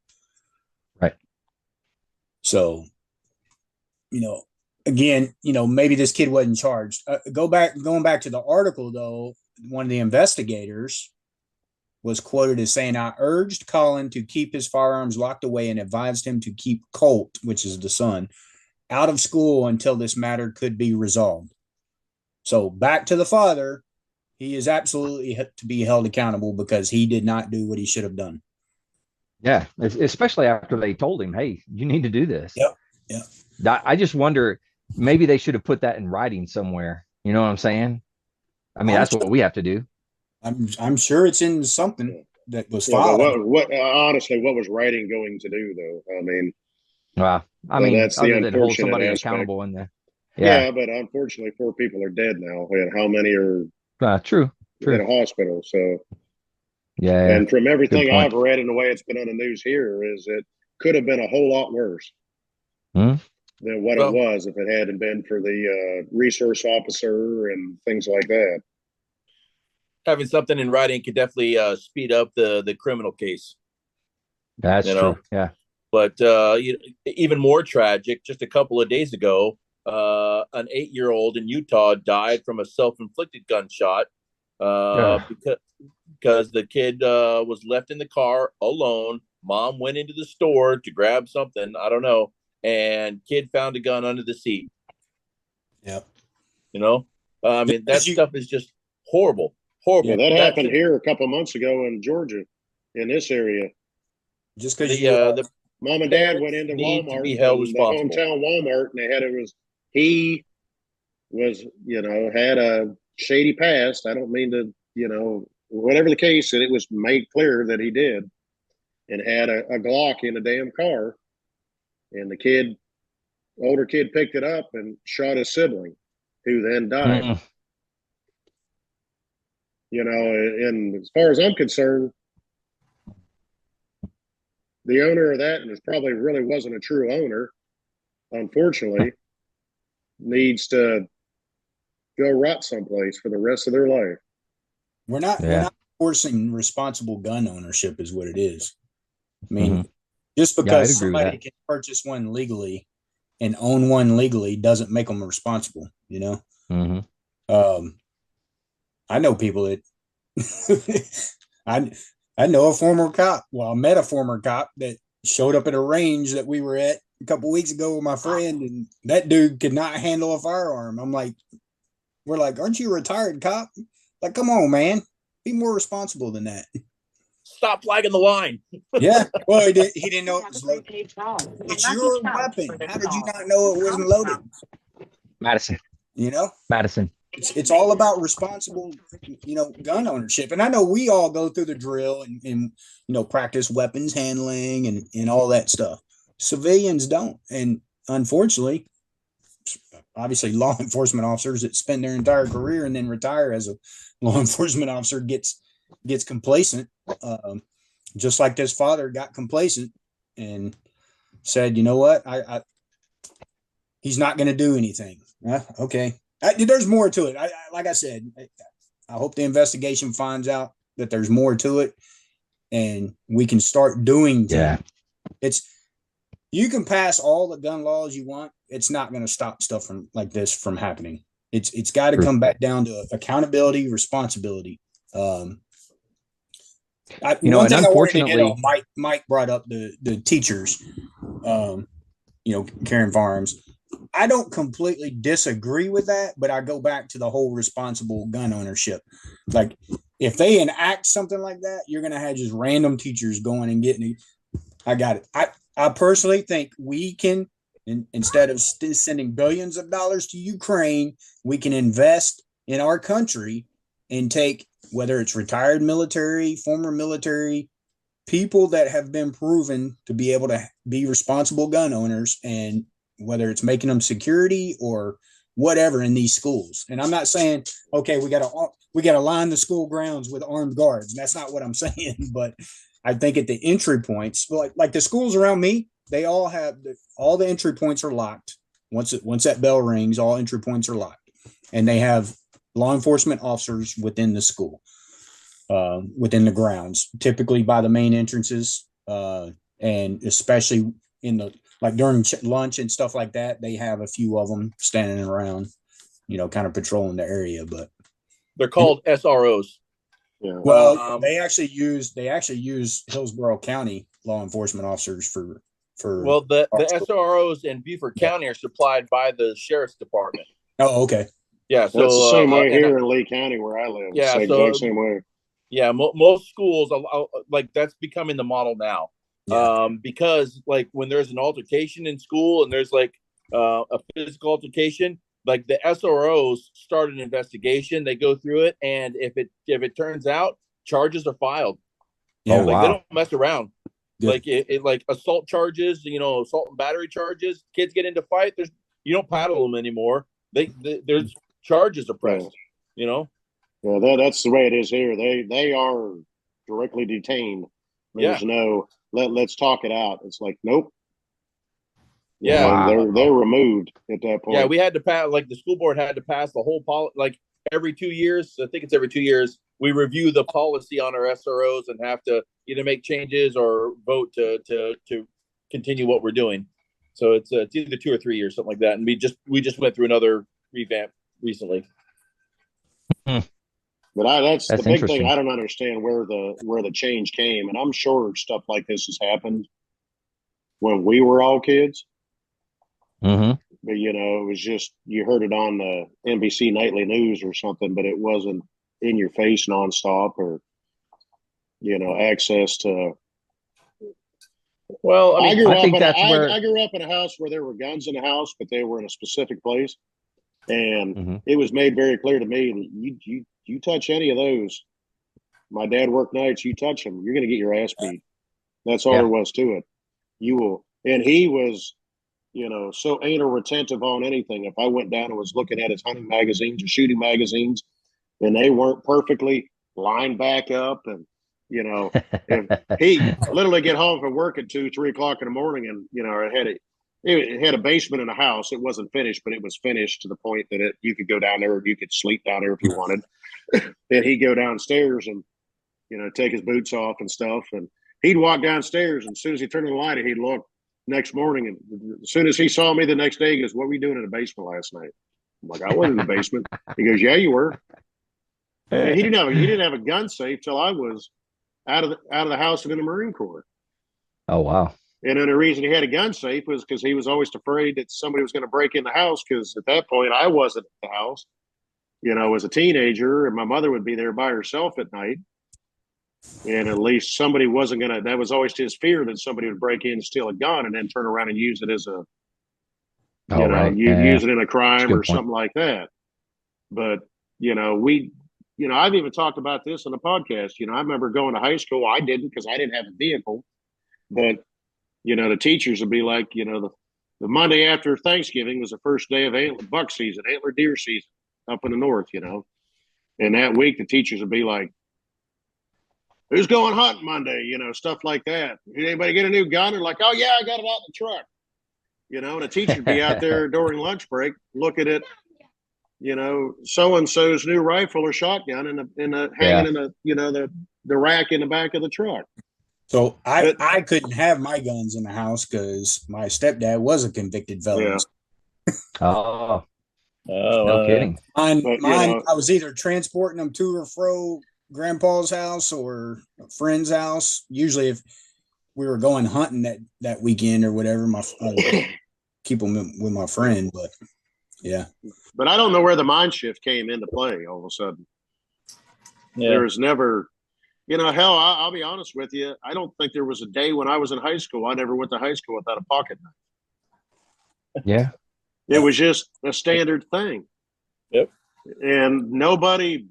Right. So, again, maybe this kid wasn't charged. Going back to the article, though, one of the investigators was quoted as saying, I urged Colin to keep his firearms locked away and advised him to keep Colt, which is the son, out of school until this matter could be resolved. So back to the father, he is absolutely to be held accountable because he did not do what he should have done. Yeah, especially after they told him, hey, you need to do this. Yep. I just wonder, maybe they should have put that in writing somewhere. You know what I'm saying? I mean, that's what we have to do. I'm sure it's in something that was filed. What honestly, what was writing going to do, though? I mean, that's the unfortunate hold somebody aspect. Accountable in there. Yeah, but unfortunately, 4 people are dead now, and how many are true in a hospital? So, yeah. And from everything I've read and the way it's been on the news here, is it could have been a whole lot worse than what it was if it hadn't been for the resource officer and things like that. Having something in writing could definitely speed up the criminal case. That's true. Yeah. But even more tragic, just a couple of days ago, an 8-year-old in Utah died from a self-inflicted gunshot because the kid was left in the car alone. Mom went into the store to grab something, I don't know, and kid found a gun under the seat. Yep. I mean, that stuff is just horrible. Yeah, that happened here a couple of months ago in Georgia, in this area. Just because the mom and dad went into Walmart, the hometown Walmart, and he was, had a shady past. I don't mean to, whatever the case, and it was made clear that he did, and had a Glock in a damn car, and the older kid picked it up and shot his sibling, who then died. Mm-hmm. And as far as I'm concerned, the owner of that, and it probably really wasn't a true owner, unfortunately, needs to go rot someplace for the rest of their life. We're not forcing responsible gun ownership is what it is. I mean, just because somebody can purchase one legally and own one legally doesn't make them responsible, I know people that I know a former cop. Well, I met a former cop that showed up at a range that we were at a couple of weeks ago with my friend, and that dude could not handle a firearm. We're like, aren't you a retired cop? Like, come on, man, be more responsible than that. Stop flagging the line. Yeah, well, he didn't know it was loaded. It's your weapon. How did you not know it wasn't loaded? Madison. Madison. It's all about responsible, gun ownership. And I know we all go through the drill and practice weapons handling and all that stuff. Civilians don't. And unfortunately, obviously law enforcement officers that spend their entire career and then retire as a law enforcement officer gets complacent. Just like this father got complacent and said, you know what, he's not going to do anything. Okay. There's more to it. Like I said, I hope the investigation finds out that there's more to it and we can start doing things. You can pass all the gun laws you want. It's not going to stop stuff like this from happening. It's got to come back down to accountability, responsibility. Unfortunately, Mike brought up the teachers, carrying firearms. I don't completely disagree with that, but I go back to the whole responsible gun ownership. Like, if they enact something like that, you're going to have just random teachers going and getting it. I got it. I personally think we can, instead of sending billions of dollars to Ukraine, we can invest in our country and take, whether it's retired military, former military, people that have been proven to be able to be responsible gun owners, and whether it's making them security or whatever in these schools. And I'm not saying, okay, we got to line the school grounds with armed guards. That's not what I'm saying. But I think at the entry points, like the schools around me, they all have all the entry points are locked. Once that bell rings, all entry points are locked, and they have law enforcement officers within the school, within the grounds, typically by the main entrances, and especially during lunch and stuff like that, they have a few of them standing around, kind of patrolling the area. But they're called SROs. Yeah. Well, they actually use Hillsborough County law enforcement officers for. Well, the SROs in Beaufort County are supplied by the sheriff's department. Oh, okay. Yeah, so that's the same way here in Lee County where I live. Yeah, exact same way. Yeah, most schools that's becoming the model now. Yeah. Because like when there's an altercation in school and there's like a physical altercation, like the SROs start an investigation, they go through it, and if it turns out, charges are filed. Yeah, they don't mess around. Good. Like like assault charges, assault and battery charges. Kids get into fight. You don't paddle them anymore. There's charges are pressed. Yeah, that's the way it is here. They are directly detained. There's no let's talk it out. It's like, nope. Yeah, they're removed at that point. Yeah, we had to pass. Like the school board had to pass the whole like every 2 years. I think it's every 2 years. We review the policy on our SROs and have to either make changes or vote to continue what we're doing. So it's either 2 or 3 years, something like that. And we just went through another revamp recently. But that's the big thing. I don't understand where the change came, and I'm sure stuff like this has happened when we were all kids. Mm-hmm. But it was just, you heard it on the NBC nightly news or something, but it wasn't in your face nonstop, or access to. Well, I grew up in a house where there were guns in the house, but they were in a specific place, and it was made very clear to me that you touch any of those. My dad worked nights. You touch them, you're going to get your ass beat. That's all there was to it. You will, and he was, so anal retentive on anything. If I went down and was looking at his hunting magazines or shooting magazines, and they weren't perfectly lined back up, and if he literally get home from work at 2-3 o'clock in the morning, and it had a basement in the house. It wasn't finished, but it was finished to the point that you could go down there and you could sleep down there if you wanted. Then he'd go downstairs and take his boots off and stuff, and he'd walk downstairs, and as soon as he turned the light, he'd look next morning, and as soon as he saw me the next day, he goes, "What were you doing in the basement last night?" I'm like, "I wasn't in the basement." He goes, "Yeah, you were." And he didn't have a gun safe till I was out of the house and in the Marine Corps. Oh, wow. And then the reason he had a gun safe was because he was always afraid that somebody was going to break in the house, because at that point I wasn't at the house, as a teenager, and my mother would be there by herself at night. And at least somebody wasn't going to, that was always his fear, that somebody would break in and steal a gun and then turn around and use it as a, use it in a crime or something like that. But, I've even talked about this on the podcast. I remember going to high school. I didn't, because I didn't have a vehicle. But, the teachers would be like, the the Monday after Thanksgiving was the first day of buck season, antler deer season up in the north, And that week, the teachers would be like, "Who's going hunting Monday?" Stuff like that. Did anybody get a new gun? They're like, "Oh yeah, I got it out in the truck." And the teacher would be out there during lunch break looking at, so and so's new rifle or shotgun hanging in the rack in the back of the truck. So I couldn't have my guns in the house because my stepdad was a convicted felon. Yeah. Oh, no kidding. Mine, I was either transporting them to or fro grandpa's house or a friend's house. Usually, if we were going hunting that weekend or whatever, keep them with my friend. But yeah. But I don't know where the mind shift came into play all of a sudden. Yeah. There was never, hell, I'll be honest with you. I don't think there was a day when I was in high school, I never went to high school without a pocket knife. Yeah. It was just a standard thing. Yep. And nobody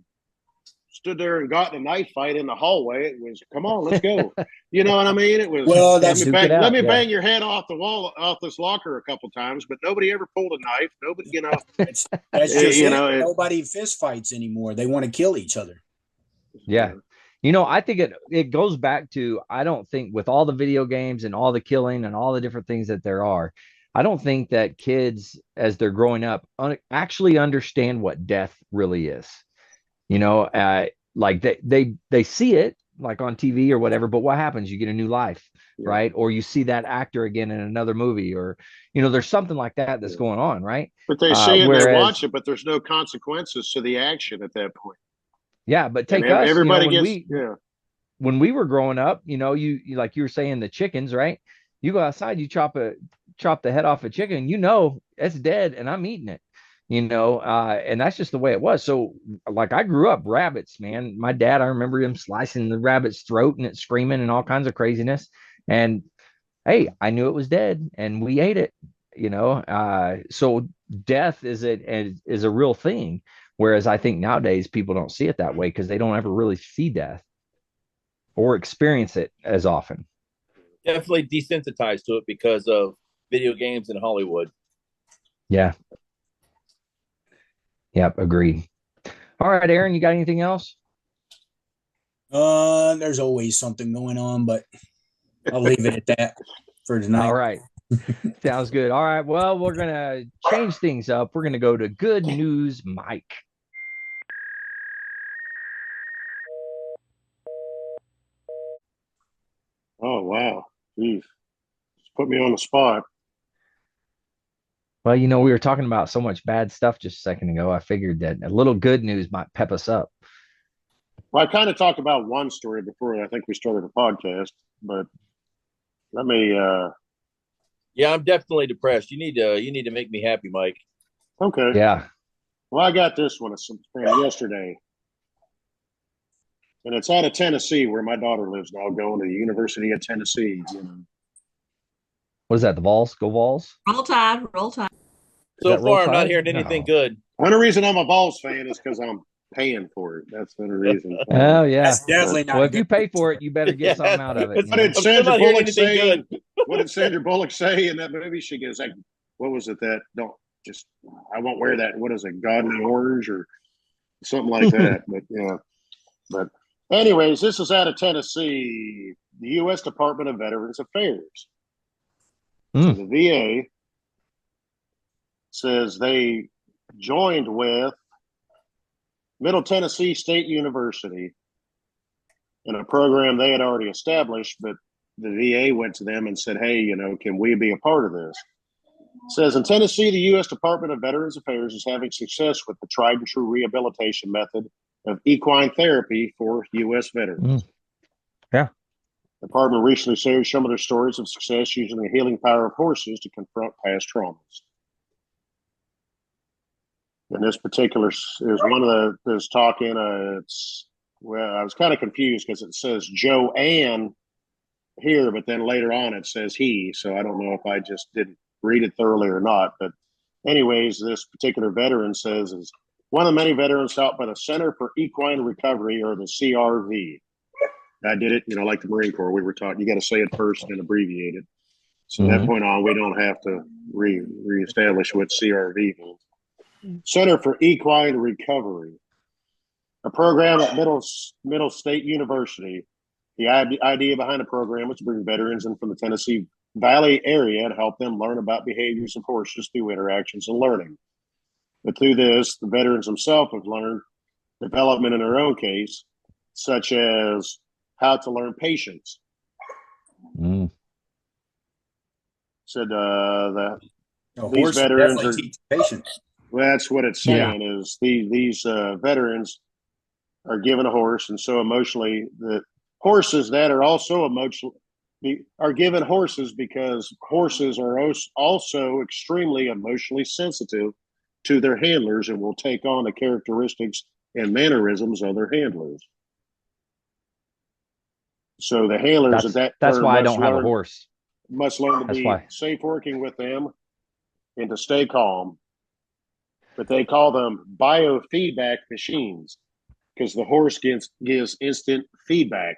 stood there and got in a knife fight in the hallway. It was, come on, let's go. You know what I mean? It was, well, let me bang your head off the wall, off this locker a couple times, but nobody ever pulled a knife. Nobody, that's just nobody fist fights anymore. They want to kill each other. Yeah. I think it goes back to, I don't think with all the video games and all the killing and all the different things that there are, I don't think that kids, as they're growing up, actually understand what death really is. Like they see it like on TV or whatever, but what happens? You get a new life, right? Or you see that actor again in another movie, or, there's something like that's going on, right? But they see it, they watch it, but there's no consequences to the action at that point. Yeah, but take us, everybody when we were growing up, you like you were saying the chickens, right? You go outside, you chop the head off a chicken, it's dead, and I'm eating it. And that's just the way it was. So like I grew up rabbits, man. My dad, I remember him slicing the rabbit's throat and it screaming and all kinds of craziness. And hey, I knew it was dead and we ate it, so death is a real thing. Whereas I think nowadays people don't see it that way because they don't ever really see death or experience it as often. Definitely desensitized to it because of video games in Hollywood. Yeah. Yep, agreed. All right, Aaron, you got anything else? There's always something going on, but I'll leave it at that for tonight. All right. Sounds good. All right. Well, we're going to change things up. We're going to go to Good News Mike. Oh, wow. Jeez. Just put me on the spot. Well, we were talking about so much bad stuff just a second ago. I figured that a little good news might pep us up. Well, I kind of talked about one story before I think we started the podcast, but let me Yeah, I'm definitely depressed. You need to make me happy, Mike. Okay. Yeah. Well, I got this one from yesterday. And it's out of Tennessee, where my daughter lives now, going to the University of Tennessee. What is that? The Vols? Go Vols? Roll Tide. Roll Tide. So far, I'm not hearing anything good. The only reason I'm a Vols fan is because I'm paying for it. That's the reason. Oh, yeah. That's definitely not. Well, if you pay for it, you better get something out of it. What did Sandra Bullock say? What did Sandra Bullock say in that movie? She goes, like, what was it that I won't wear that. What is it? Godly orange or something like that. But yeah. But anyways, this is out of Tennessee, the U.S. Department of Veterans Affairs. So the VA says they joined with Middle Tennessee State University in a program they had already established, but the VA went to them and said, hey, can we be a part of this? It says in Tennessee, the U.S. Department of Veterans Affairs is having success with the tried and true rehabilitation method of equine therapy for U.S. veterans. Yeah. The department recently shared some of their stories of success using the healing power of horses to confront past traumas. And this particular is one of that's talking. I was kind of confused because it says Joanne here, but then later on it says he. So I don't know if I just didn't read it thoroughly or not. But anyways, this particular veteran says is one of the many veterans out by the Center for Equine Recovery, or the CRV. I did it, like the Marine Corps. We were taught you got to say it first and abbreviate it. So that point on, we don't have to reestablish what CRV means. Center for Equine Recovery, a program at Middle State University. The idea behind the program was to bring veterans in from the Tennessee Valley area and help them learn about behaviors of horses through interactions and learning. But through this, the veterans themselves have learned development in their own case, such as how to learn patience. Said these veterans are patience. Well, that's what it's saying is these veterans are given a horse, and so emotionally, the horses that are also emotionally are given horses because horses are also extremely emotionally sensitive to their handlers and will take on the characteristics and mannerisms of their handlers. So the handlers that's why I don't have a horse. Must learn to be safe working with them and to stay calm. But they call them biofeedback machines because the horse gives instant feedback,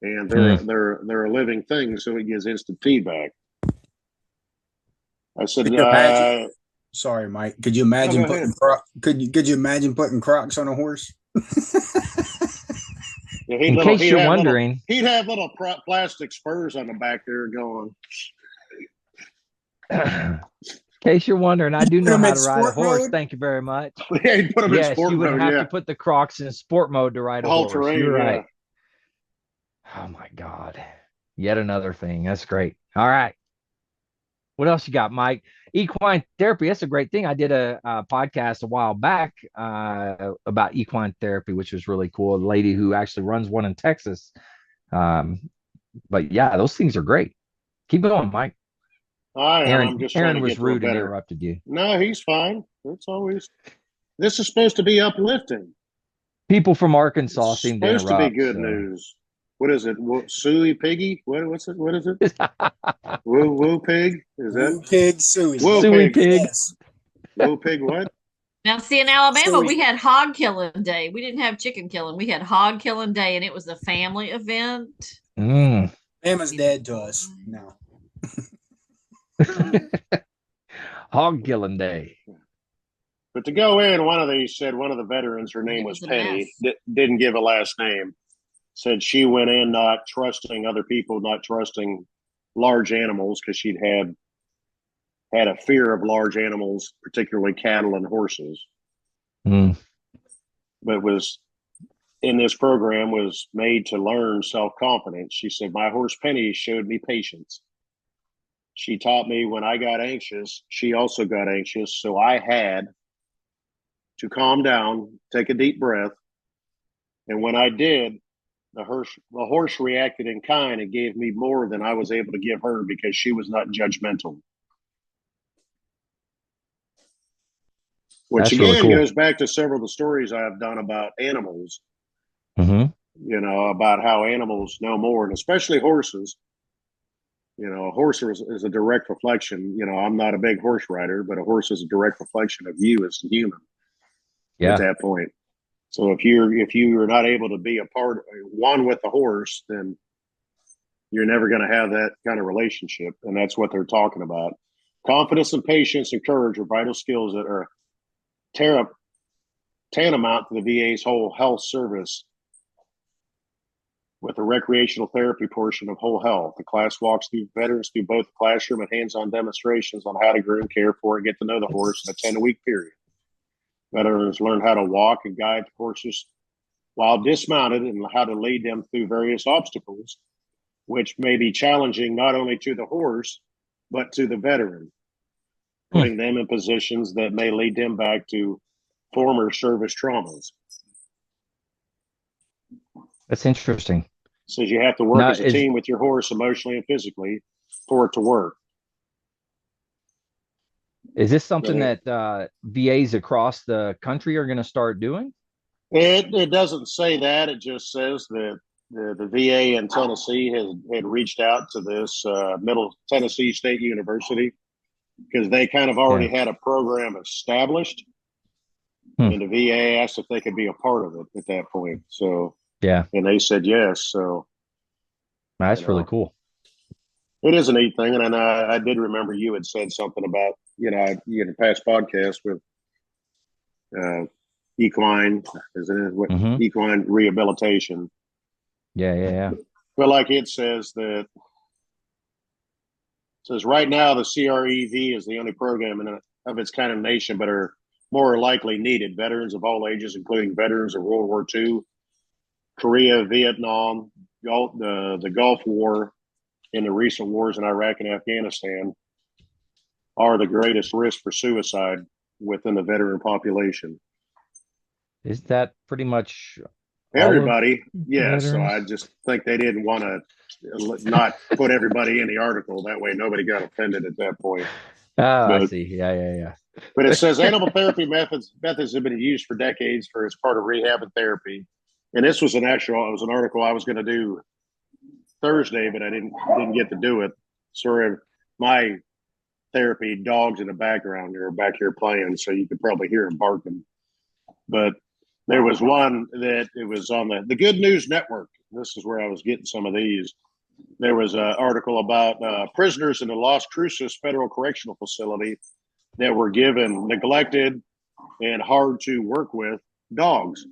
and they're a living thing, so it gives instant feedback. I said, sorry, Mike. Could you imagine could you imagine putting Crocs on a horse? In case you're wondering, he'd have little plastic spurs on the back there going. In case you're wondering, I do know how to ride a horse. Mode? Thank you very much. Yeah, put him in sport you would mode, have to put the Crocs in sport mode to ride a horse. Terrain, you're right. Oh my God. Yet another thing. That's great. All right. What else you got, Mike? Equine therapy. That's a great thing. I did a podcast a while back about equine therapy, which was really cool. A lady who actually runs one in Texas. But yeah, those things are great. Keep going, Mike. I'm just Aaron was rude and interrupted you. No, he's fine. This is supposed to be uplifting. People from Arkansas seem to interrupt. Supposed to be good news. What is it? Suey Piggy? What is it? Woo Pig? Is that Woo Pig Suey? Suey Pig. Yes. Woo Pig what? Now, see, in Alabama, we had hog killing day. We didn't have chicken killing. We had hog killing day, and it was a family event. Emma's dead to us now. Hog killing day. But to go in, one of these said one of the veterans, her name was Penny, didn't give a last name. Said she went in not trusting other people, not trusting large animals because she'd had a fear of large animals, particularly cattle and horses. But was in this program was made to learn self-confidence. She said, my horse Penny showed me patience. She taught me when I got anxious, she also got anxious. So I had to calm down, take a deep breath. And when I did, the horse reacted in kind and gave me more than I was able to give her because she was not judgmental. Which again goes back to several of the stories I've done about animals. About how animals know more, and especially horses. A horse is a direct reflection. I'm not a big horse rider, but a horse is a direct reflection of you as a human. At that point. So if you're not able to be one with the horse, then you're never going to have that kind of relationship. And that's what they're talking about. Confidence and patience and courage are vital skills that are tantamount to the VA's whole health service with the recreational therapy portion of whole health. The class walks through veterans through both classroom and hands-on demonstrations on how to groom, care for, and get to know the horse in a 10-week period. Veterans learn how to walk and guide the horses while dismounted and how to lead them through various obstacles, which may be challenging not only to the horse, but to the veteran, putting them in positions that may lead them back to former service traumas. That's interesting. Says you have to work as a team with your horse emotionally and physically for it to work. Is this something that VAs across the country are going to start doing? It doesn't say that. It just says that the VA in Tennessee had reached out to this Middle Tennessee State University because they kind of already had a program established. And the VA asked if they could be a part of it at that point. So, and they said yes. So that's really cool. It is a neat thing, and I did remember you had said something about past podcast with equine, isn't it? What equine rehabilitation? Yeah. Well, like it says right now the CREV is the only program of its kind in the nation, but are more likely needed. Veterans of all ages, including veterans of World War II, Korea, Vietnam, the Gulf War, and the recent wars in Iraq and Afghanistan, are the greatest risk for suicide within the veteran population. Is that pretty much everybody? Yeah. So I just think they didn't want to not put everybody in the article. That way nobody got offended at that point. I see. Yeah. But it says animal therapy methods have been used for decades as part of rehab and therapy. And this was an article I was going to do Thursday, but I didn't get to do it. Sorry, my therapy dogs in the background are back here playing, so you could probably hear them barking. But there was one that it was on the Good News Network. This is where I was getting some of these. There was an article about prisoners in the Las Cruces Federal Correctional Facility that were given neglected and hard to work with dogs.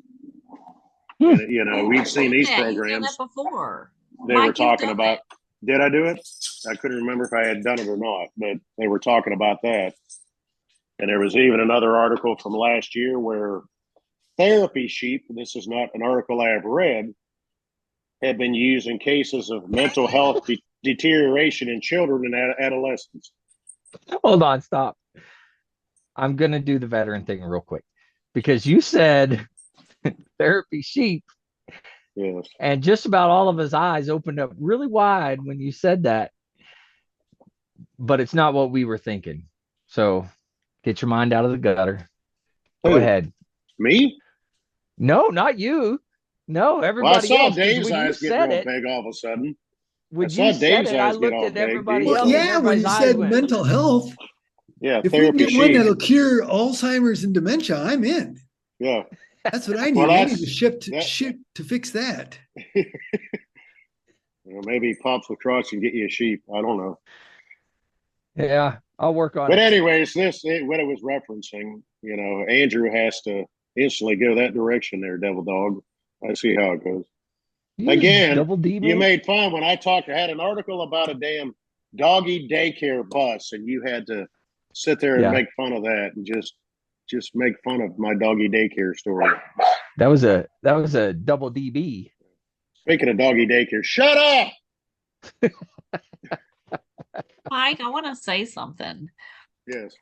And, we've seen these programs you've done that before. They were talking about. Did I do it? I couldn't remember if I had done it or not, but they were talking about that. And there was even another article from last year where therapy sheep, this is not an article I have read, had been used in cases of mental health deterioration in children and adolescents. Hold on, stop. I'm going to do the veteran thing real quick because you said therapy sheep. Yes. And just about all of his eyes opened up really wide when you said that. But it's not what we were thinking. So get your mind out of the gutter. Go ahead. Me? No, not you. No, everybody well, I saw else. Dave's eyes get real big all of a sudden. When you said it, I looked at everybody else. Yeah, when you said mental health. Yeah, if we can get one that'll cure Alzheimer's and dementia, I'm in. Yeah. That's what I need. I need to ship to fix that. Maybe Pops Lacrosse can get you a sheep. I don't know. Yeah, I'll work on it. But anyways, what it was referencing, Andrew has to instantly go that direction there, Devil Dog. I see how it goes. Again, you made fun when I had an article about a damn doggy daycare bus, and you had to sit there and make fun of that and just make fun of my doggy daycare story. That was a double DB. Speaking of doggy daycare, shut up. Mike, I want to say something. Yes.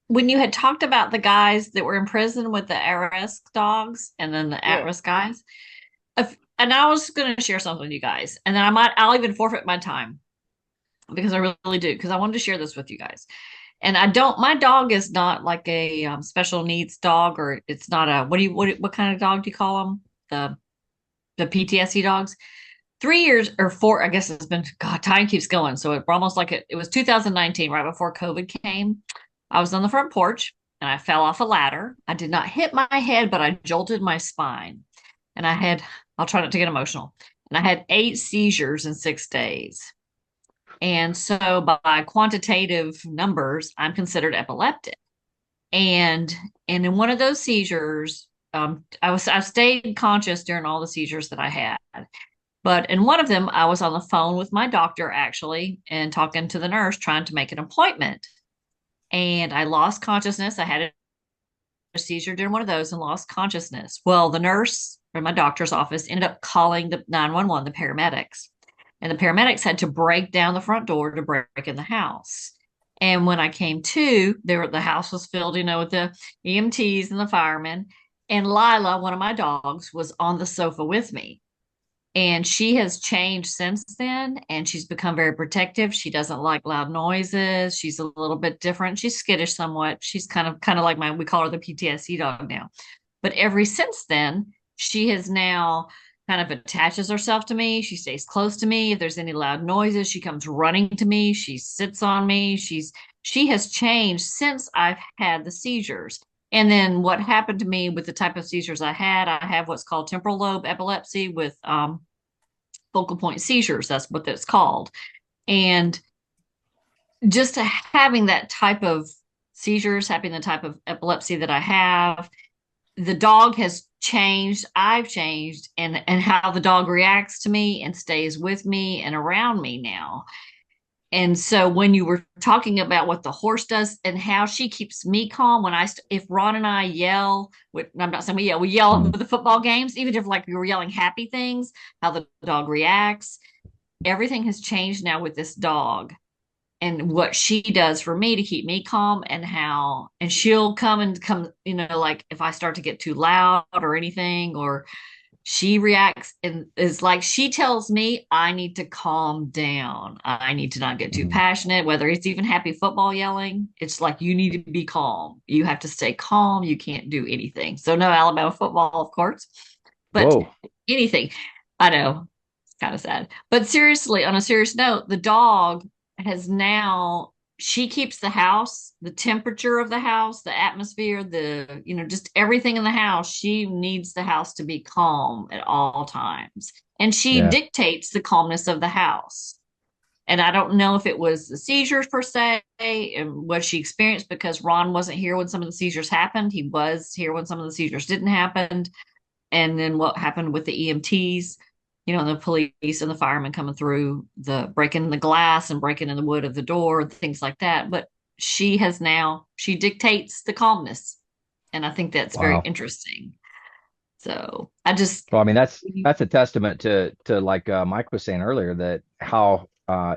When you had talked about the guys that were in prison with the at-risk dogs and then the at-risk guys, and I was going to share something with you guys, and then I'll even forfeit my time because I really do, because I wanted to share this with you guys. And my dog is not like a special needs dog, or it's not a, what kind of dog do you call them? The PTSD dogs. 3 years or 4, I guess it's been, God, time keeps going. So it almost like it was 2019, right before COVID came. I was on the front porch and I fell off a ladder. I did not hit my head, but I jolted my spine. And I'll try not to get emotional. And I had 8 seizures in 6 days. And so by quantitative numbers, I'm considered epileptic. And in one of those seizures, I stayed conscious during all the seizures that I had. But in one of them, I was on the phone with my doctor actually and talking to the nurse, trying to make an appointment. And I lost consciousness. I had a seizure during one of those and lost consciousness. Well, the nurse in my doctor's office ended up calling the 911, the paramedics. And the paramedics had to break down the front door to break in the house. And when I came to, the house was filled, with the EMTs and the firemen. And Lila, one of my dogs, was on the sofa with me. And she has changed since then, and she's become very protective. She doesn't like loud noises. She's a little bit different. She's skittish somewhat. She's kind of like we call her the PTSD dog now. But ever since then, she has now kind of attaches herself to me. She stays close to me. If there's any loud noises, she comes running to me. She sits on me. She has changed since I've had the seizures. And then what happened to me with the type of seizures I have what's called temporal lobe epilepsy with focal point seizures. That's what that's called. And just having that type of seizures, having the type of epilepsy that I have, the dog has changed. I've changed, and how the dog reacts to me and stays with me and around me now. And so when you were talking about what the horse does and how she keeps me calm when if Ron and I yell, I'm not saying we yell at the football games, even if like we were yelling happy things, how the dog reacts, everything has changed now with this dog and what she does for me to keep me calm, and she'll come, like if I start to get too loud or anything, or she reacts and is like, she tells me I need to calm down. I need to not get too passionate, whether it's even happy football yelling. It's like, you need to be calm. You have to stay calm. You can't do anything. So no Alabama football, of course, but anything. I know it's kind of sad, but seriously, on a serious note, the dog has now, she keeps the house, the temperature of the house, the atmosphere, just everything in the house. She needs the house to be calm at all times. And she dictates the calmness of the house. And I don't know if it was the seizures per se and what she experienced, because Ron wasn't here when some of the seizures happened. He was here when some of the seizures didn't happen. And then what happened with the EMTs, the police and the firemen coming through, breaking the glass and breaking in the wood of the door, things like that. But she dictates the calmness. And I think that's very interesting. So that's a testament to like Mike was saying earlier, that how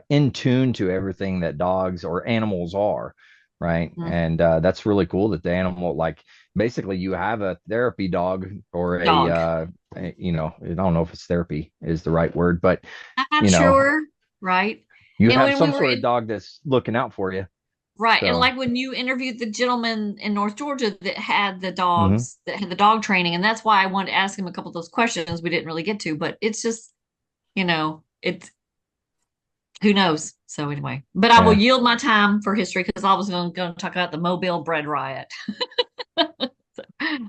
in tune to everything that dogs or animals are. Right. Mm-hmm. And that's really cool that the animal, like, basically you have a therapy dog or I don't know if it's therapy is the right word, but I'm not sure. Right. You have some sort of dog that's looking out for you. Right. So. And like when you interviewed the gentleman in North Georgia that had the dogs, that had the dog training. And that's why I wanted to ask him a couple of those questions we didn't really get to, but it's just, it's, who knows? So anyway, but I will yield my time for history, because I was going to talk about the Mobile bread riot. All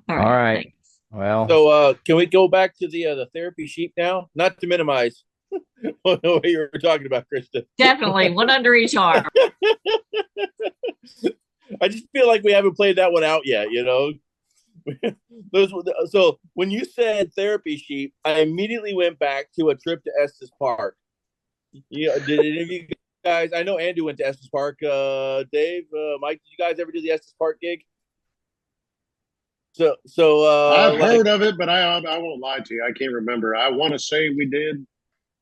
right. Thanks. Well, so can we go back to the therapy sheep now? Not to minimize what you were talking about, Krista. Definitely, one under each arm. I just feel like we haven't played that one out yet. So when you said therapy sheep, I immediately went back to a trip to Estes Park. Did any of you guys? I know Andrew went to Estes Park. Dave, Mike, did you guys ever do the Estes Park gig? So I've heard of it, but I won't lie to you. I can't remember. I want to say we did,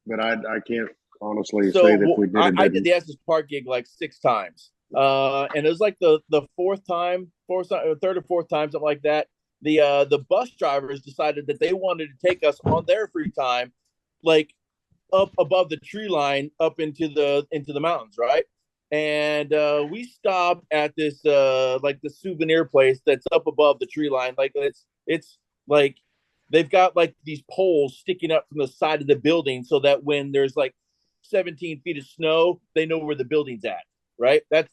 but I can't honestly say that we did. I did the Estes Park gig like 6 times, and it was like the third or fourth time, something like that. The bus drivers decided that they wanted to take us on their free time, like up above the tree line, up into the mountains, right? And we stopped at this like the souvenir place that's up above the tree line. Like it's like they've got like these poles sticking up from the side of the building, so that when there's like 17 feet of snow, they know where the building's at, right? That's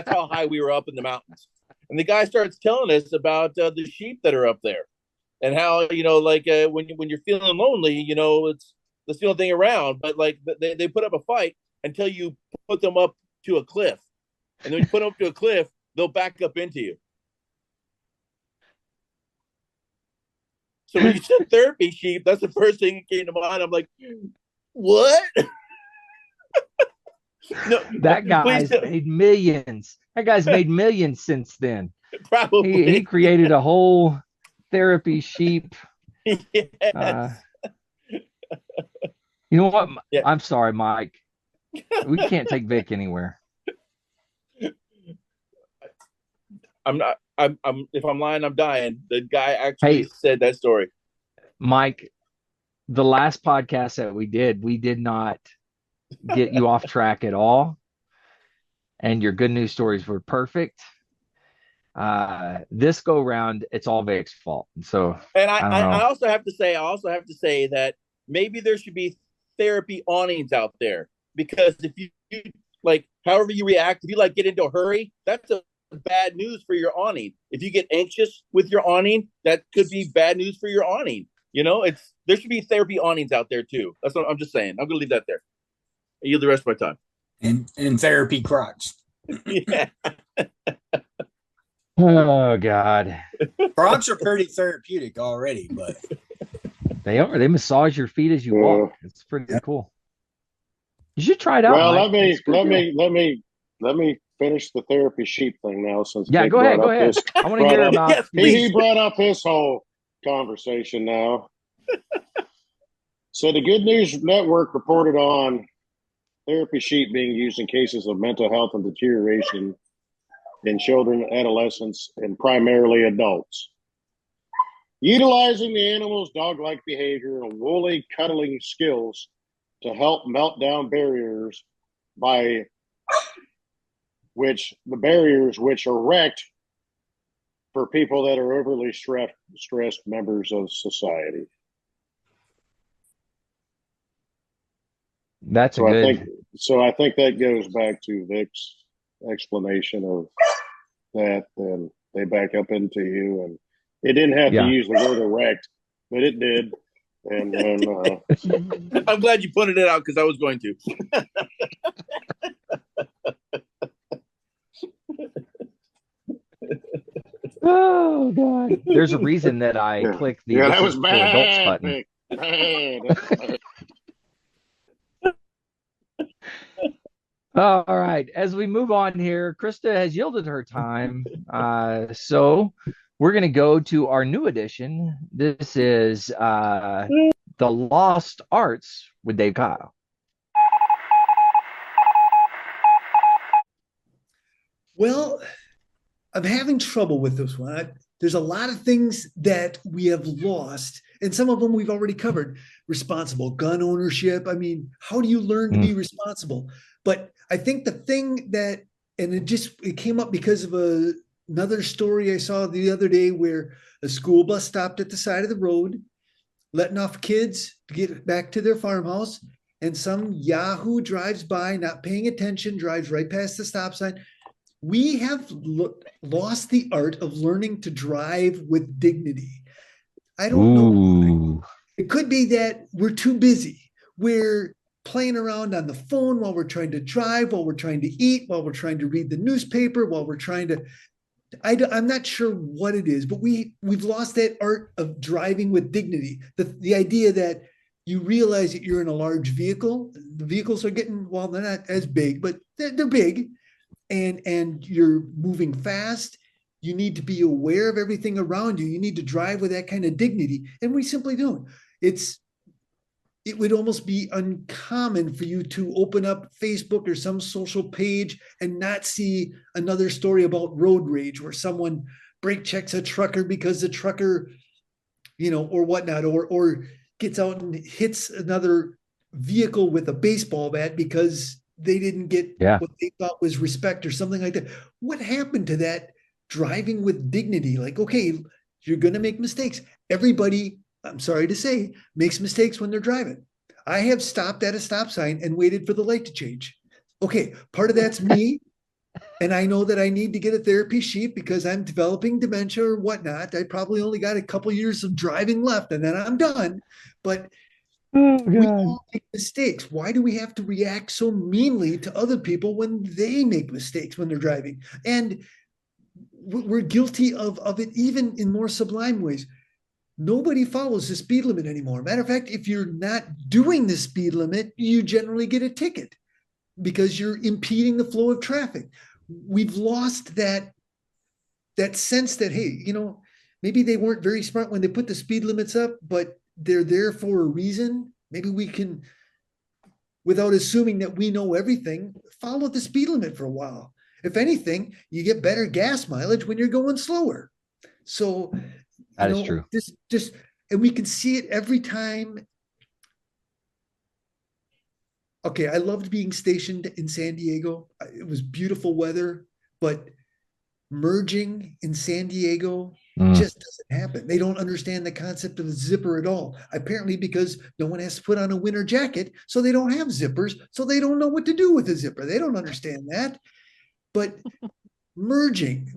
how high we were up in the mountains. And the guy starts telling us about the sheep that are up there, and how when you're feeling lonely, that's the only thing around. But like they put up a fight until you put them up to a cliff, and then when you put them up to a cliff, they'll back up into you. So when you said therapy sheep, that's the first thing that came to mind. I'm like, what? No, that guy's made millions. That guy's made millions since then. Probably. He created a whole therapy sheep. Yes. You know what? Yeah. I'm sorry, Mike. We can't take Vic anywhere. I'm not. If I'm lying, I'm dying. The guy actually said that story. Mike, the last podcast that we did not get you off track at all, and your good news stories were perfect. This go round, it's all Vic's fault. So, and I also have to say that maybe there should be therapy awnings out there, because if you like, however you react, if you like get into a hurry, that's a bad news for your awning. If you get anxious with your awning, that could be bad news for your awning. There should be therapy awnings out there too. That's what I'm just saying. I'm gonna leave that there. I yield the rest of my time. And therapy Crocs. Yeah. Oh God. Crocs are pretty therapeutic already, but They are. They massage your feet as you walk. It's pretty cool. You should try it out. Well, Mike. let me finish the therapy sheep thing now. Since Yeah, Dick go ahead. brought Go up ahead. this- I want to hear about. Yes, he please. brought up this whole conversation now. So the Good News Network reported on therapy sheet being used in cases of mental health and deterioration in children, adolescents, and primarily adults. Utilizing the animal's dog-like behavior and woolly cuddling skills to help melt down barriers which are wrecked for people that are overly stressed members of society. That's So a good. I think that goes back to Vic's explanation of that, and they back up into you, and it didn't have to use the word erect, but it did. And then I'm glad you pointed it out because I was going to. Oh God! There's a reason that I clicked the that was for adults button. Vic. Bad. All right. As we move on here, Krista has yielded her time. So we're going to go to our new edition. This is The Lost Arts with Dave Kyle. Well, I'm having trouble with this one. There's a lot of things that we have lost, and some of them we've already covered. Responsible gun ownership. I mean, how do you learn to be responsible? But I think the thing that, and it came up because of another story I saw the other day where a school bus stopped at the side of the road, letting off kids to get back to their farmhouse, and some yahoo drives by, not paying attention, drives right past the stop sign. We have lost the art of learning to drive with dignity. I don't know. It could be that we're too busy. We're playing around on the phone while we're trying to drive, while we're trying to eat, while we're trying to read the newspaper, while we're trying to. I'm not sure what it is, but we've lost that art of driving with dignity. The idea that you realize that you're in a large vehicle. The vehicles are getting, well, they're not as big, but they're big. And you're moving fast. You need to be aware of everything around you. You need to drive with that kind of dignity. And we simply don't. It would almost be uncommon for you to open up Facebook or some social page and not see another story about road rage where someone brake checks a trucker because the trucker, or whatnot, or gets out and hits another vehicle with a baseball bat because they didn't get what they thought was respect or something like that. What happened to that driving with dignity? Like, okay, you're going to make mistakes. Everybody, I'm sorry to say, makes mistakes when they're driving. I have stopped at a stop sign and waited for the light to change. Okay, part of that's me. And I know that I need to get a therapy sheet because I'm developing dementia or whatnot. I probably only got a couple years of driving left and then I'm done. But we all make mistakes. Why do we have to react so meanly to other people when they make mistakes when they're driving? And we're guilty of it even in more sublime ways. Nobody follows the speed limit anymore. Matter of fact, if you're not doing the speed limit, you generally get a ticket because you're impeding the flow of traffic. We've lost that sense that, hey, maybe they weren't very smart when they put the speed limits up, but they're there for a reason. Maybe we can, without assuming that we know everything, follow the speed limit for a while. If anything, you get better gas mileage when you're going slower. So that is true. And we can see it every time. Okay, I loved being stationed in San Diego. It was beautiful weather, but merging in San Diego just doesn't happen. They don't understand the concept of a zipper at all. Apparently because no one has to put on a winter jacket, so they don't have zippers, so they don't know what to do with a zipper. They don't understand that. But merging,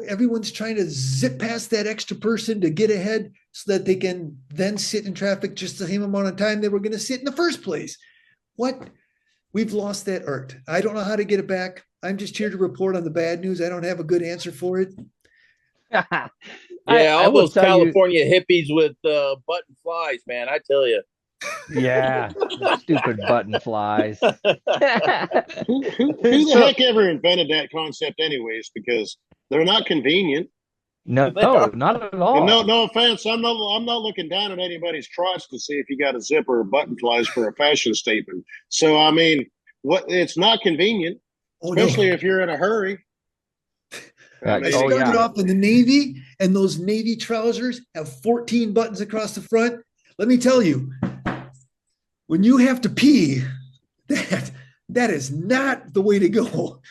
everyone's trying to zip past that extra person to get ahead so that they can then sit in traffic just the same amount of time they were going to sit in the first place. What We've lost that art. I don't know how to get it back. I'm just here to report on the bad news. I don't have a good answer for it. Yeah, all will those tell you- California hippies with button flies, man. I tell you. Yeah, stupid button flies. Who the heck ever invented that concept, anyways? Because they're not convenient. No, not at all. And no offense, I'm not looking down at anybody's crotch to see if you got a zipper or button flies for a fashion statement. So I mean, it's not convenient, especially if you're in a hurry. I started off in the Navy, and those Navy trousers have 14 buttons across the front. Let me tell you, when you have to pee, that is not the way to go.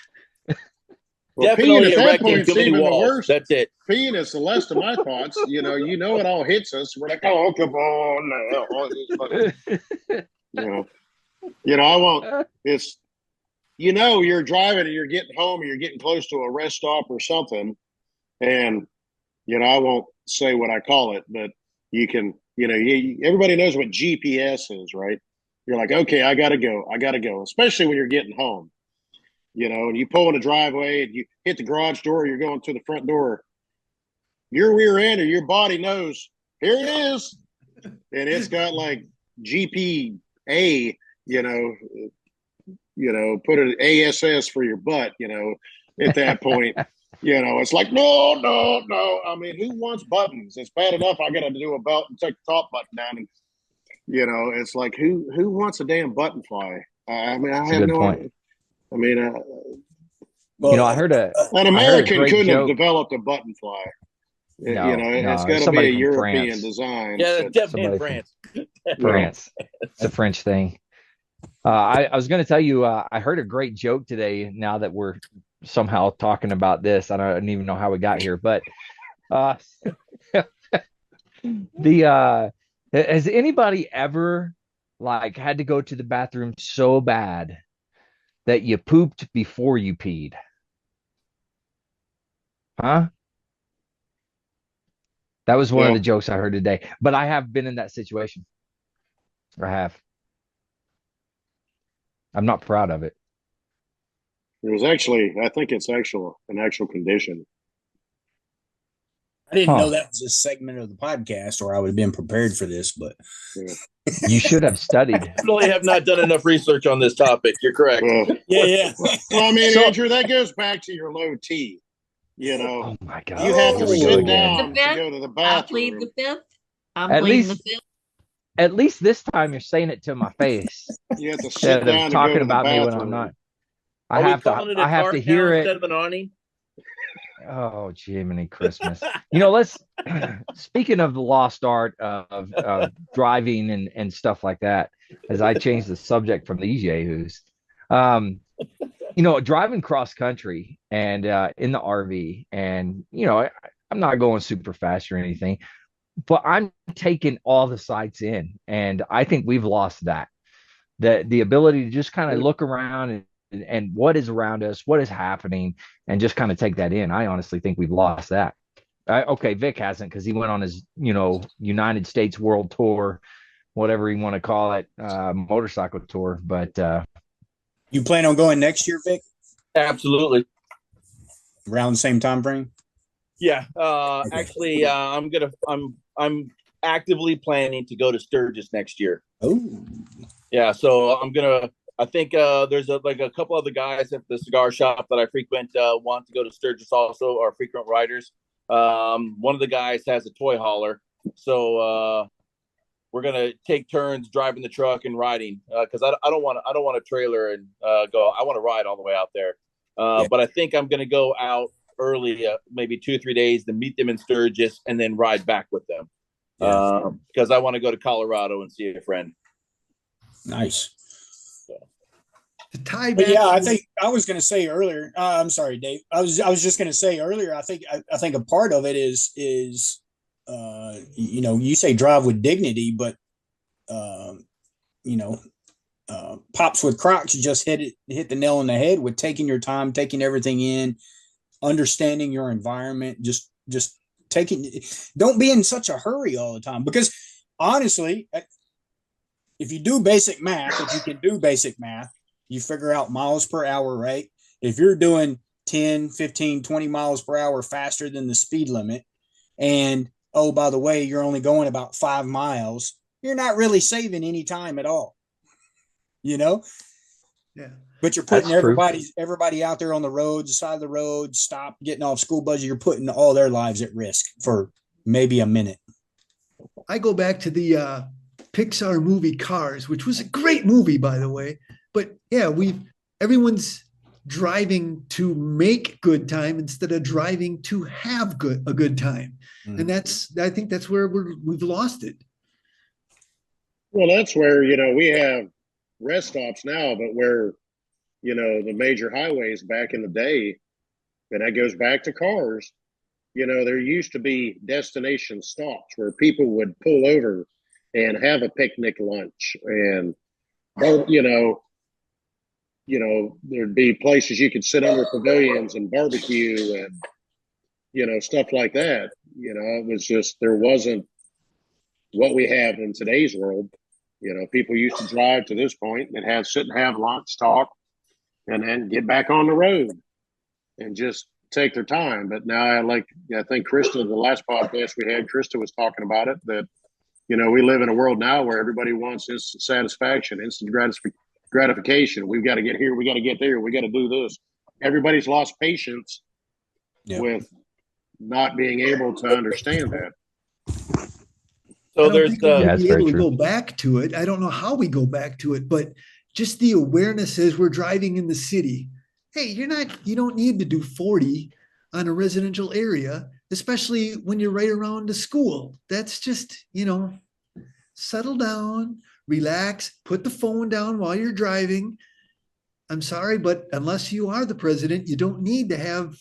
Well, Definitely peeing at that erecting point too is many even the walls. worst. That's it. Peeing is the least of my thoughts. You know, it all hits us. We're like, oh, come on now. I won't. It's, you're driving and you're getting home or you're getting close to a rest stop or something, and I won't say what I call it, but you can. Everybody knows what GPS is, right? You're like, okay, I gotta go, especially when you're getting home. And you pull in a driveway and you hit the garage door, you're going to the front door. Your rear end or your body knows, here it is. And it's got like GPA, put an ASS for your butt, at that point. It's like, no. I mean, who wants buttons? It's bad enough I got to do a belt and take the top button down. And, it's like, who wants a damn button fly? I mean, I have no idea. I mean, I heard an American couldn't joke. have developed a button fly. It's got to be a European design. Yeah, that's definitely in France. France. It's a French thing. I was going to tell you, I heard a great joke today. Now that we're somehow talking about this, I don't even know how we got here, but has anybody ever had to go to the bathroom so bad that you pooped before you peed? Huh? That was one of the jokes I heard today. But I have been in that situation. I have. I'm not proud of it. It was I think it's an actual condition. I didn't know that was a segment of the podcast, or I would have been prepared for this, but you should have studied. Definitely have not done enough research on this topic. You're correct. Yeah. Well, I mean, Andrew, that goes back to your low T. Oh my God. You have to sit down to go to the I plead bathroom. the fifth. At least this time you're saying it to my face. You have to Instead sit down of and talking go to about the me bathroom. when I'm not. Are I we have calling it a to cart hear now it. instead of an awning? Oh, Jiminy Christmas. Let's speaking of the lost art of driving and stuff like that, as I change the subject from these yahoos. Driving cross country and in the RV, and I'm not going super fast or anything, but I'm taking all the sights in, and I think we've lost that. The ability to just kind of look around and what is around us, what is happening, and just kind of take that in. I honestly think we've lost that. Okay, Vic hasn't, because he went on his, United States World Tour, whatever you want to call it, motorcycle tour. But you plan on going next year, Vic? Absolutely. Around the same time frame? Yeah. Actually, I'm actively planning to go to Sturgis next year. Oh. Yeah. So I think there's a couple other guys at the cigar shop that I frequent want to go to Sturgis also, are frequent riders. One of the guys has a toy hauler, so we're gonna take turns driving the truck and riding, because I don't want a trailer and go. I want to ride all the way out there. But I think I'm gonna go out early, maybe 2 or 3 days, to meet them in Sturgis and then ride back with them, because I want to go to Colorado and see a friend. Nice. To tie But back, I think I was going to say earlier. I'm sorry, Dave. I was just going to say earlier. I think a part of it is you say drive with dignity, but Pops with Crocs just hit the nail on the head with taking your time, taking everything in, understanding your environment, just don't be in such a hurry all the time. Because honestly, if you do basic math, if you can do basic math, you figure out miles per hour, right? If you're doing 10, 15, 20 miles per hour faster than the speed limit, and oh, by the way, you're only going about 5 miles, you're not really saving any time at all. Yeah. But you're putting everybody out there on the roads, the side of the road, stop getting off school buses. You're putting all their lives at risk for maybe a minute. I go back to the Pixar movie Cars, which was a great movie, by the way. But yeah, everyone's driving to make good time instead of driving to have a good time. And I think that's where we've lost it. Well, that's where, we have rest stops now, but where, the major highways back in the day, and that goes back to cars, there used to be destination stops where people would pull over and have a picnic lunch, and, there'd be places you could sit under pavilions and barbecue and, stuff like that. It was just, there wasn't what we have in today's world. People used to drive to this point and sit and have lunch, talk, and then get back on the road and just take their time. But now I think Krista, the last podcast we had, Krista was talking about it, that, we live in a world now where everybody wants instant satisfaction, instant gratification. We've got to get here. We got to get there. We got to do this. Everybody's lost patience with not being able to understand that. So there's be able to go back to it. I don't know how we go back to it, but just the awareness as we're driving in the city. Hey, you don't need to do 40 on a residential area, especially when you're right around the school. That's just, settle down, relax, put the phone down while you're driving. I'm sorry, but unless you are the president, you don't need to have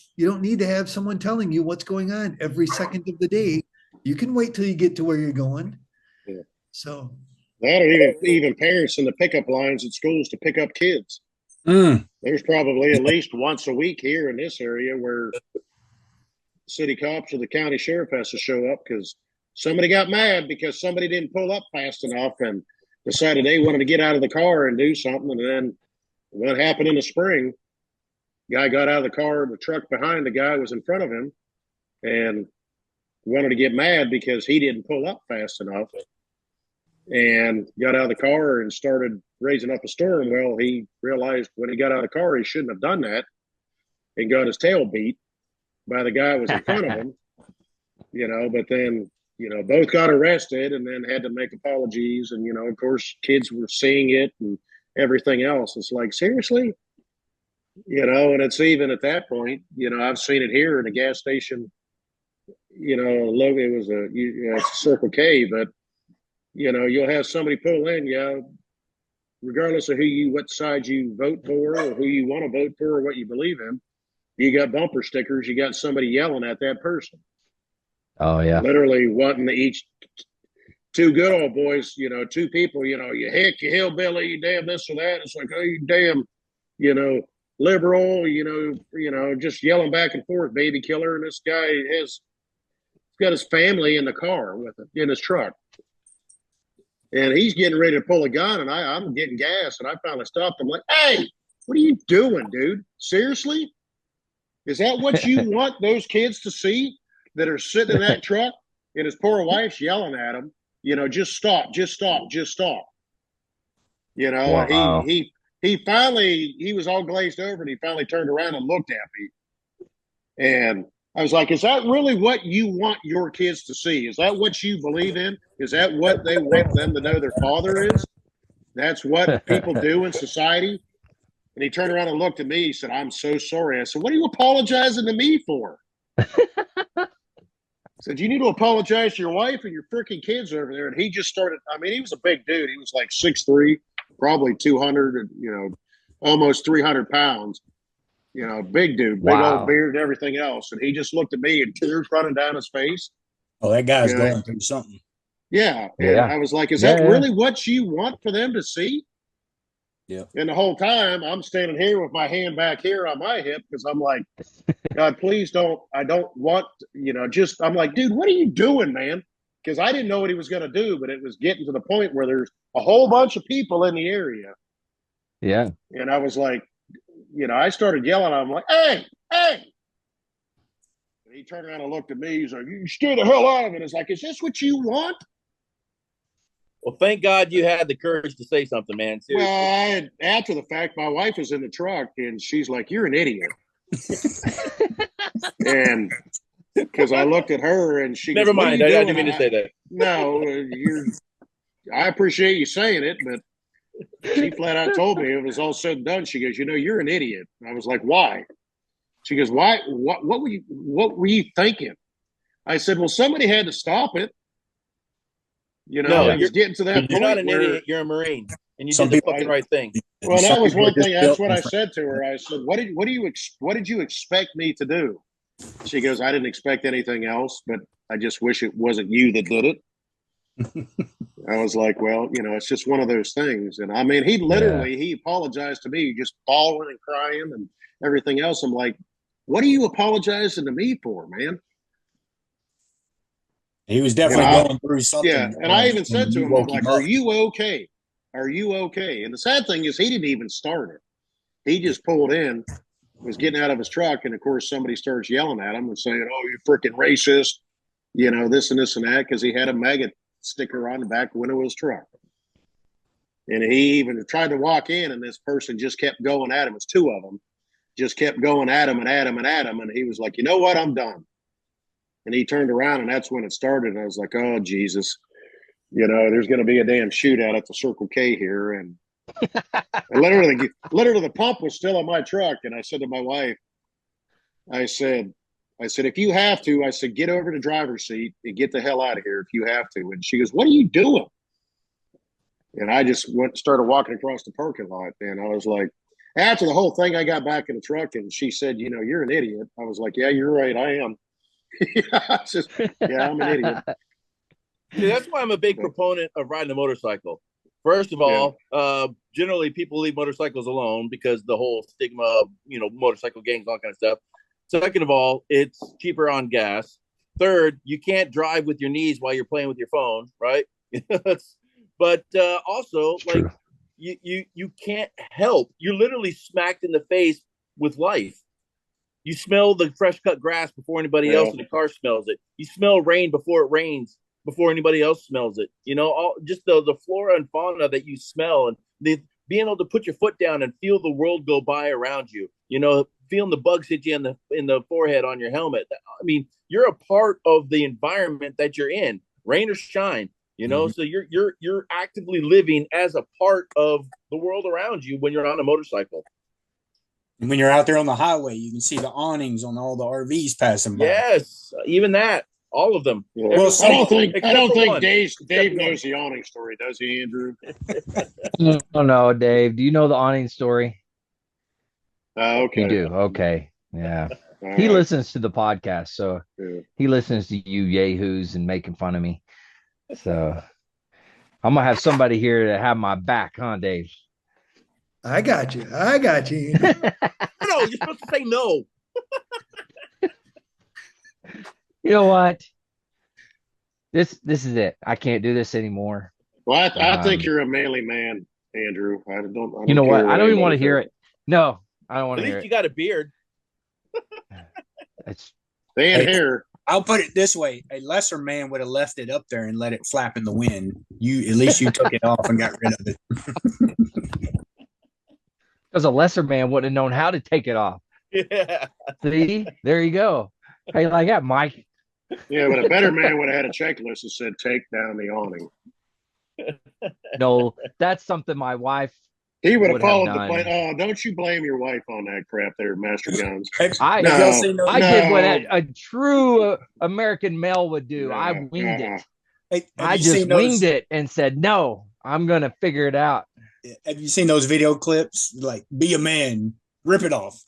someone telling you what's going on every second of the day. You can wait till you get to where you're going. Yeah. So that, or even parents in the pickup lines at schools to pick up kids. There's probably at least once a week here in this area where city cops or the county sheriff has to show up because somebody got mad because somebody didn't pull up fast enough and decided they wanted to get out of the car and do something. And then what happened in the spring, guy got out of the car, the truck behind the guy was in front of him and wanted to get mad because he didn't pull up fast enough and got out of the car and started raising up a storm. Well, he realized when he got out of the car, he shouldn't have done that and got his tail beat by the guy who was in front of him, but then, both got arrested and then had to make apologies. And, of course, kids were seeing it and everything else. It's like, seriously? And it's even at that point, I've seen it here in a gas station, it was a Circle K, but, you'll have somebody pull in, regardless of what side you vote for or who you want to vote for or what you believe in, you got bumper stickers, you got somebody yelling at that person. Oh, yeah. Literally wanting to each two good old boys, two people, you hick, you hillbilly, you damn this or that. It's like, oh, you damn, liberal, just yelling back and forth, baby killer. And this guy has got his family in the car with him, in his truck. And he's getting ready to pull a gun, and I'm getting gas, and I finally stopped. I'm like, hey, what are you doing, dude? Seriously? Is that what you want those kids to see that are sitting in that truck and his poor wife's yelling at him, just stop, just stop, just stop. Wow. He finally, he was all glazed over and he finally turned around and looked at me. And I was like, is that really what you want your kids to see? Is that what you believe in? Is that what they want them to know their father is? That's what people do in society? And he turned around and looked at me. He said, I'm so sorry. I said, what are you apologizing to me for? I said, you need to apologize to your wife and your freaking kids over there. And he just started, he was a big dude. He was like 6'3", probably 200, almost 300 pounds. Big dude, big old beard and everything else. And he just looked at me and tears running down his face. Oh, that guy's going through something. Yeah. And I was like, is that really what you want for them to see? Yeah. And the whole time I'm standing here with my hand back here on my hip because I'm like, God, please don't. I don't want, I'm like, dude, what are you doing, man? Because I didn't know what he was going to do, but it was getting to the point where there's a whole bunch of people in the area Yeah. And I was like, I started yelling. I'm like, hey, hey. And he turned around and looked at me. He's like, you stay the hell out of it. It's like, is this what you want? Well, thank God you had the courage to say something, man. Seriously. Well, after the fact, my wife was in the truck and she's like, you're an idiot. And because I looked at her and she Never goes, mind. I didn't mean to say that. No, I appreciate you saying it, but she flat out told me it was all said and done. She goes, you're an idiot. I was like, why? She goes, why? What were you thinking? I said, well, somebody had to stop it. No, I was getting to that point. You're not an where, idiot. You're a Marine, and you Some did the people- fucking right thing. Well, that was one thing. That's what I different. said to her. I said, what did you expect me to do? She goes, I didn't expect anything else, but I just wish it wasn't you that did it. I was like, well, it's just one of those things. And I mean, he apologized to me, just bawling and crying and everything else. I'm like, what are you apologizing to me for, man? He was definitely going through something. Yeah. And I even said to him, I'm like, are up. you okay? Are you okay? And the sad thing is he didn't even start it. He just pulled in, was getting out of his truck. And of course, somebody starts yelling at him and saying, oh, you freaking racist, this and this and that, because he had a MAGA sticker on the back window of his truck. And he even tried to walk in, and this person just kept going at him. It's two of them, just kept going at him and at him and at him. And he was like, you know what? I'm done. And he turned around, and that's when it started. And I was like, oh, Jesus. There's going to be a damn shootout at the Circle K here. And literally the pump was still on my truck. And I said to my wife, I said, if you have to, I said, get over to the driver's seat and get the hell out of here if you have to. And she goes, what are you doing? And I just started walking across the parking lot. And I was like, after the whole thing, I got back in the truck and she said, you're an idiot. I was like, yeah, you're right. I am. I'm an idiot. See, that's why I'm a big proponent of riding a motorcycle. First of all, generally people leave motorcycles alone because the whole stigma of, motorcycle gangs, all kind of stuff. Second of all, it's cheaper on gas. Third, you can't drive with your knees while you're playing with your phone, right? But also, like, you can't help. You're literally smacked in the face with life. You smell the fresh cut grass before anybody else in the car smells it. You smell rain before it rains, before anybody else smells it. Just the flora and fauna that you smell, and being able to put your foot down and feel the world go by around you. Feeling the bugs hit you in the forehead on your helmet. I mean, you're a part of the environment that you're in, rain or shine. So you're actively living as a part of the world around you when you're on a motorcycle. And when you're out there on the highway, you can see the awnings on all the RVs passing by. Yes, even that, all of them. Yeah. Well, I don't think one. Dave knows the awning story, does he, Andrew? No, Dave. Do you know the awning story? Okay. You do. Okay. Yeah. He listens to the podcast, so he listens to you yahoos and making fun of me. So I'm gonna have somebody here to have my back, huh, Dave? I got you. No, you're supposed to say no. You know what? This is it. I can't do this anymore. Well, I think you're a manly man, Andrew. I don't. You know what? I don't even want to hear it. No, I don't want to hear it. At least you got a beard. It's hair. I'll put it this way: a lesser man would have left it up there and let it flap in the wind. At least you took it off and got rid of it. Because a lesser man wouldn't have known how to take it off. Yeah. See, there you go. How you like that, Mike? Yeah, but a better man would have had a checklist that said, "Take down the awning." No, that's something my wife. He would have followed the plan. Oh, don't you blame your wife on that crap there, Master Guns. I did what a true American male would do. I winged it. I just winged it and said, no, I'm going to figure it out. Have you seen those video clips? Like, be a man, rip it off.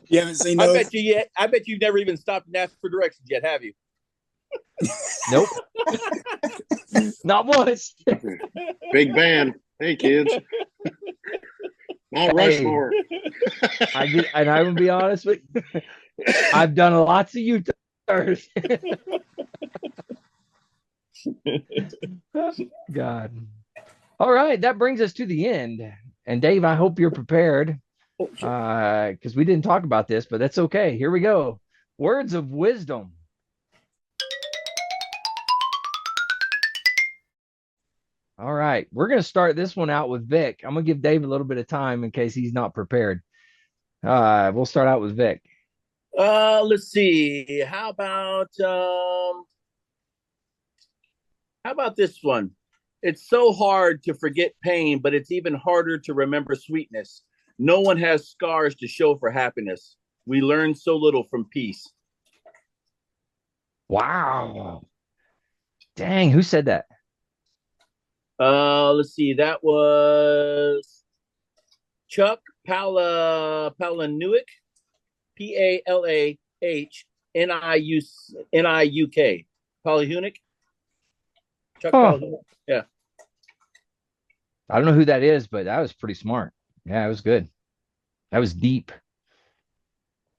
You haven't seen those? I bet you've never even stopped and asked for directions yet, have you? Nope. Not once. Big van. Hey, kids. Mount Rushmore. I will be honest with you. I've done lots of U-turns. God. All right, that brings us to the end. And Dave, I hope you're prepared because we didn't talk about this, but that's okay. Here we go. Words of wisdom. All right, we're going to start this one out with Vic. I'm going to give Dave a little bit of time in case he's not prepared. We'll start out with Vic. Let's see. How about this one? It's so hard to forget pain, but it's even harder to remember sweetness. No one has scars to show for happiness. We learn so little from peace. Wow. Dang, who said that? Let's see. That was Chuck Palahniuk, Palahniuk. Palahniuk. Chuck Palahniuk. Yeah. I don't know who that is, but that was pretty smart. Yeah, it was good. That was deep.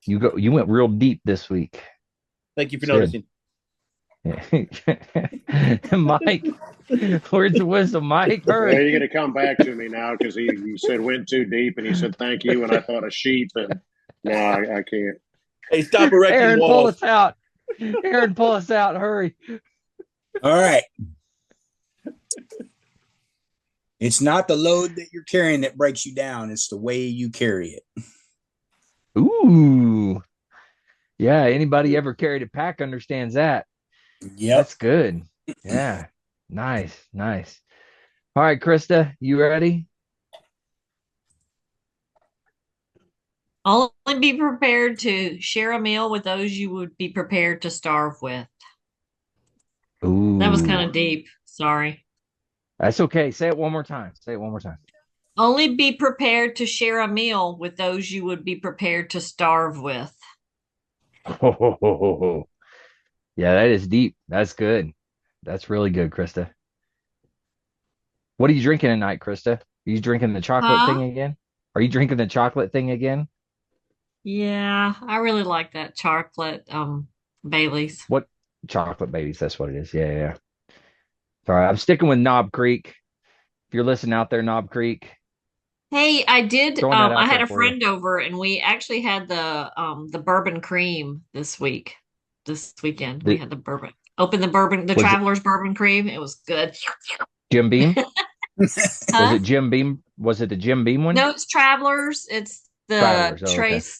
You went real deep this week. Thank you for noticing. Mike, words of wisdom, Mike. Hurry. Well, you're going to come back to me now because you said went too deep, and he said thank you, and I thought a sheep, and no, I can't. Hey, stop erecting Aaron, walls. pull us out. Aaron, pull us out. Hurry. All right. It's not the load that you're carrying that breaks you down. It's the way you carry it. Ooh. Yeah, anybody ever carried a pack understands that. Yeah, That's good. Yeah. Nice. All right, Krista, you ready? Only be prepared to share a meal with those you would be prepared to starve with. Ooh. That was kind of deep. Sorry. That's okay. Say it one more time. Only be prepared to share a meal with those you would be prepared to starve with. Oh, yeah, that is deep. That's good. That's really good, Krista. What are you drinking tonight, Krista? Are you drinking the chocolate thing again? Are you drinking the chocolate thing again? Yeah, I really like that chocolate Bailey's. What chocolate babies? That's what it is. Yeah. All right, I'm sticking with Knob Creek. If you're listening out there, Knob Creek. Hey, I did. Throwing that out I had there a for you. friend over, and we actually had the bourbon cream this weekend. We had the bourbon. The Traveler's bourbon cream. It was good. Jim Beam? Huh? Was it Jim Beam? Was it the Jim Beam one? No, it's Travelers. It's the Travelers. Oh, Trace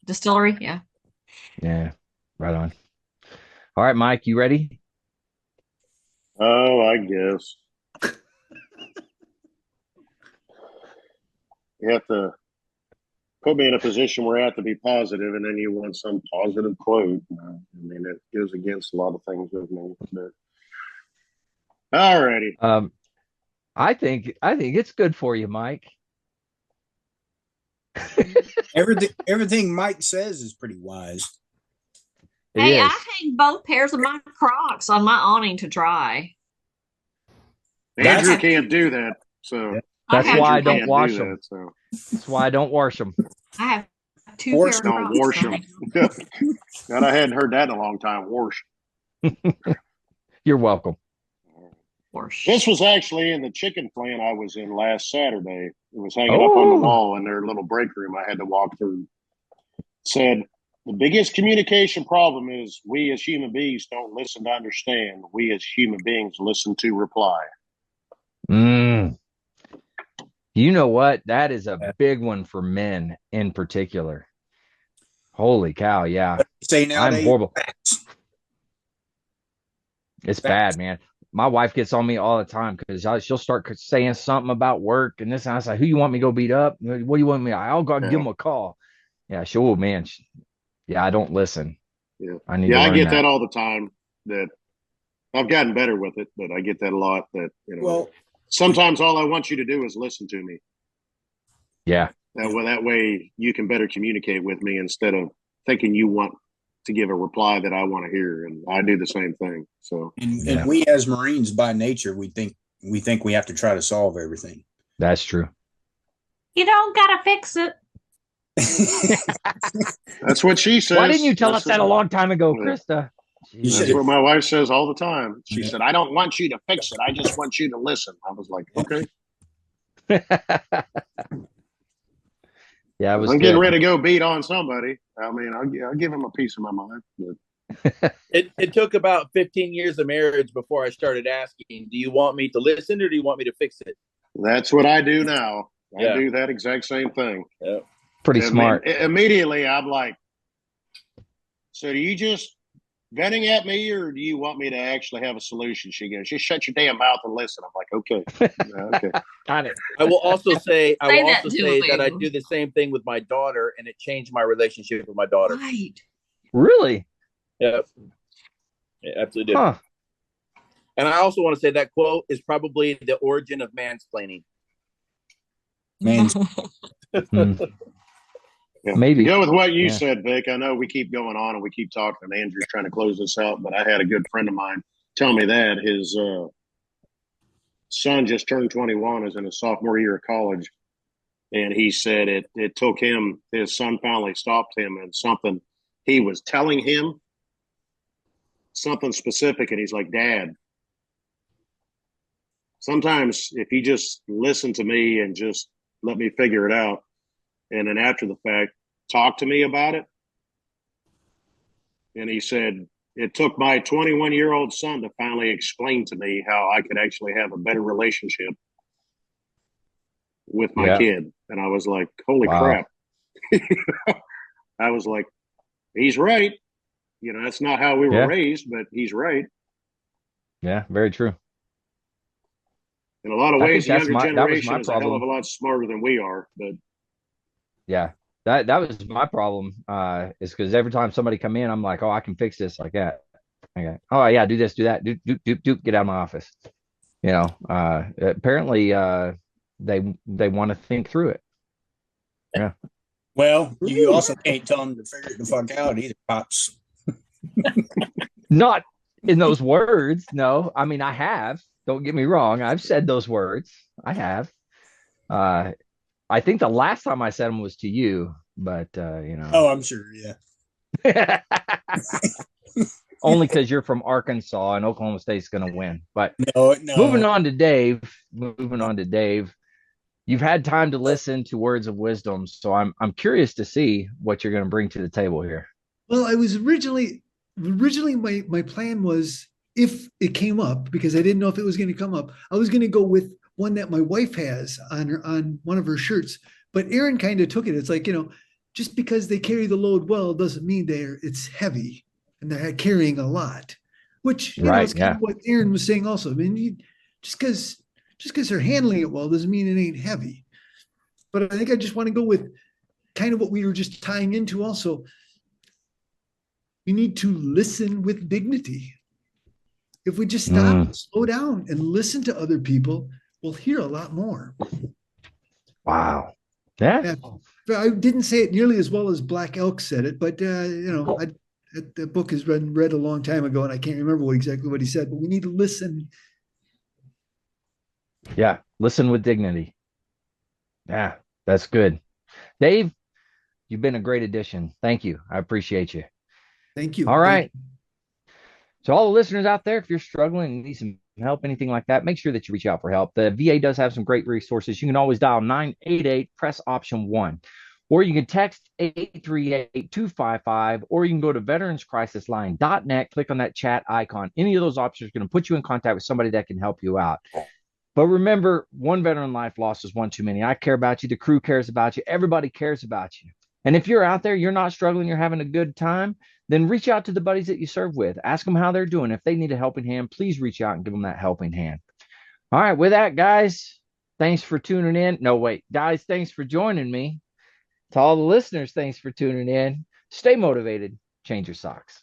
Distillery. Yeah. Yeah, right on. All right, Mike, you ready? Oh, I guess. You have to put me in a position where I have to be positive, and then you want some positive quote. I mean, it goes against a lot of things with me. But all righty. I think it's good for you, Mike. Everything Mike says is pretty wise. Hey, I hang both pairs of my Crocs on my awning to dry. Andrew can't do that, so that's why I don't wash them. them. That's why I don't wash them. I have two pairs of Crocs. Wash them. God, I hadn't heard that in a long time. Wash. You're welcome. This was actually in the chicken plant I was in last Saturday. It was hanging up on the wall in their little break room I had to walk through. It said, the biggest communication problem is we as human beings don't listen to understand. We as human beings listen to reply. You know what? That is a big one for men in particular. Holy cow, yeah. Say now I'm horrible. It's bad, man. My wife gets on me all the time because she'll start saying something about work and this. And I say, who you want me to go beat up? What do you want me? I'll go give them a call. Yeah, sure, man. Yeah, I don't listen. Yeah, I need to I learn get that all the time. That I've gotten better with it, but I get that a lot. That sometimes all I want you to do is listen to me. Yeah. That way you can better communicate with me instead of thinking you want to give a reply that I want to hear, and I do the same thing. So, and we as Marines by nature, we think we have to try to solve everything. That's true. You don't gotta fix it. That's what she says. Why didn't you tell us that a long time ago, Krista? That's what my wife says all the time. She said, I don't want you to fix it. I just want you to listen. I was like, okay. Yeah, I'm getting ready to go beat on somebody. I mean, I'll give him a piece of my mind. But. It took about 15 years of marriage before I started asking, do you want me to listen or do you want me to fix it? That's what I do now. I do that exact same thing. Yeah. Pretty smart. Immediately, I'm like, so do you just venting at me or do you want me to actually have a solution? She goes, just shut your damn mouth and listen. I'm like, okay. Okay. Got it. I will also say Say that I do the same thing with my daughter, and it changed my relationship with my daughter. Right. Really? Yeah. It absolutely did. Huh. And I also want to say that quote is probably the origin of mansplaining. Man, Yeah. Maybe. To go with what you said, Vic, I know we keep going on and we keep talking, and Andrew's trying to close this out, but I had a good friend of mine tell me that his son just turned 21, is in his sophomore year of college, and he said it took him, his son finally stopped him, and something he was telling him, something specific, and he's like, Dad, sometimes if you just listen to me and just let me figure it out, and then after the fact, talk to me about it. And he said, it took my 21-year-old son to finally explain to me how I could actually have a better relationship with my kid. And I was like, holy crap. I was like, he's right. You know, that's not how we were raised, but he's right. Yeah, very true. In a lot of ways, the younger generation is a hell of a lot smarter than we are. But yeah, that was my problem. Is because every time somebody come in, I'm like, oh, I can fix this like that. Okay. Oh yeah, do this, do that, do get out of my office. You know, apparently they want to think through it. Yeah. Well, you also can't tell them to figure it the fuck out either, pops. Not in those words. No, I mean, I have. Don't get me wrong. I've said those words. I have. I think the last time I said them was to you, but you know. Oh, I'm sure. Yeah. Only because you're from Arkansas and Oklahoma State's going to win. But no. Moving on to Dave. You've had time to listen to words of wisdom, so I'm curious to see what you're going to bring to the table here. Well, I was originally my plan was, if it came up, because I didn't know if it was going to come up, I was going to go with one that my wife has on one of her shirts. But Aaron kind of took it. It's like, you know, just because they carry the load well doesn't mean it's heavy and they're carrying a lot, which, you know, is kind of what Aaron was saying also. I mean, just because they're handling it well doesn't mean it ain't heavy. But I think I just want to go with kind of what we were just tying into also. You need to listen with dignity. If we just stop, slow down, and listen to other people, we'll hear a lot more. Wow. Yeah. I didn't say it nearly as well as Black Elk said it, but you know, the book has been read a long time ago, and I can't remember exactly what he said. But we need to listen. Yeah, listen with dignity. Yeah, that's good. Dave, you've been a great addition. Thank you. I appreciate you. Thank you. All right. So all the listeners out there, if you're struggling and need some help, anything like that, make sure that you reach out for help. The VA does have some great resources. You can always dial 988, press option 1, or you can text 838-255, or you can go to veteranscrisisline.net, click on that chat icon. Any of those options are going to put you in contact with somebody that can help you out. But remember, one veteran life lost is one too many. I care about you. The crew cares about you. Everybody cares about you. And if you're out there, you're not struggling, you're having a good time, then reach out to the buddies that you serve with. Ask them how they're doing. If they need a helping hand, please reach out and give them that helping hand. All right, with that, guys, thanks for tuning in. No, wait, guys, thanks for joining me. To all the listeners, thanks for tuning in. Stay motivated. Change your socks.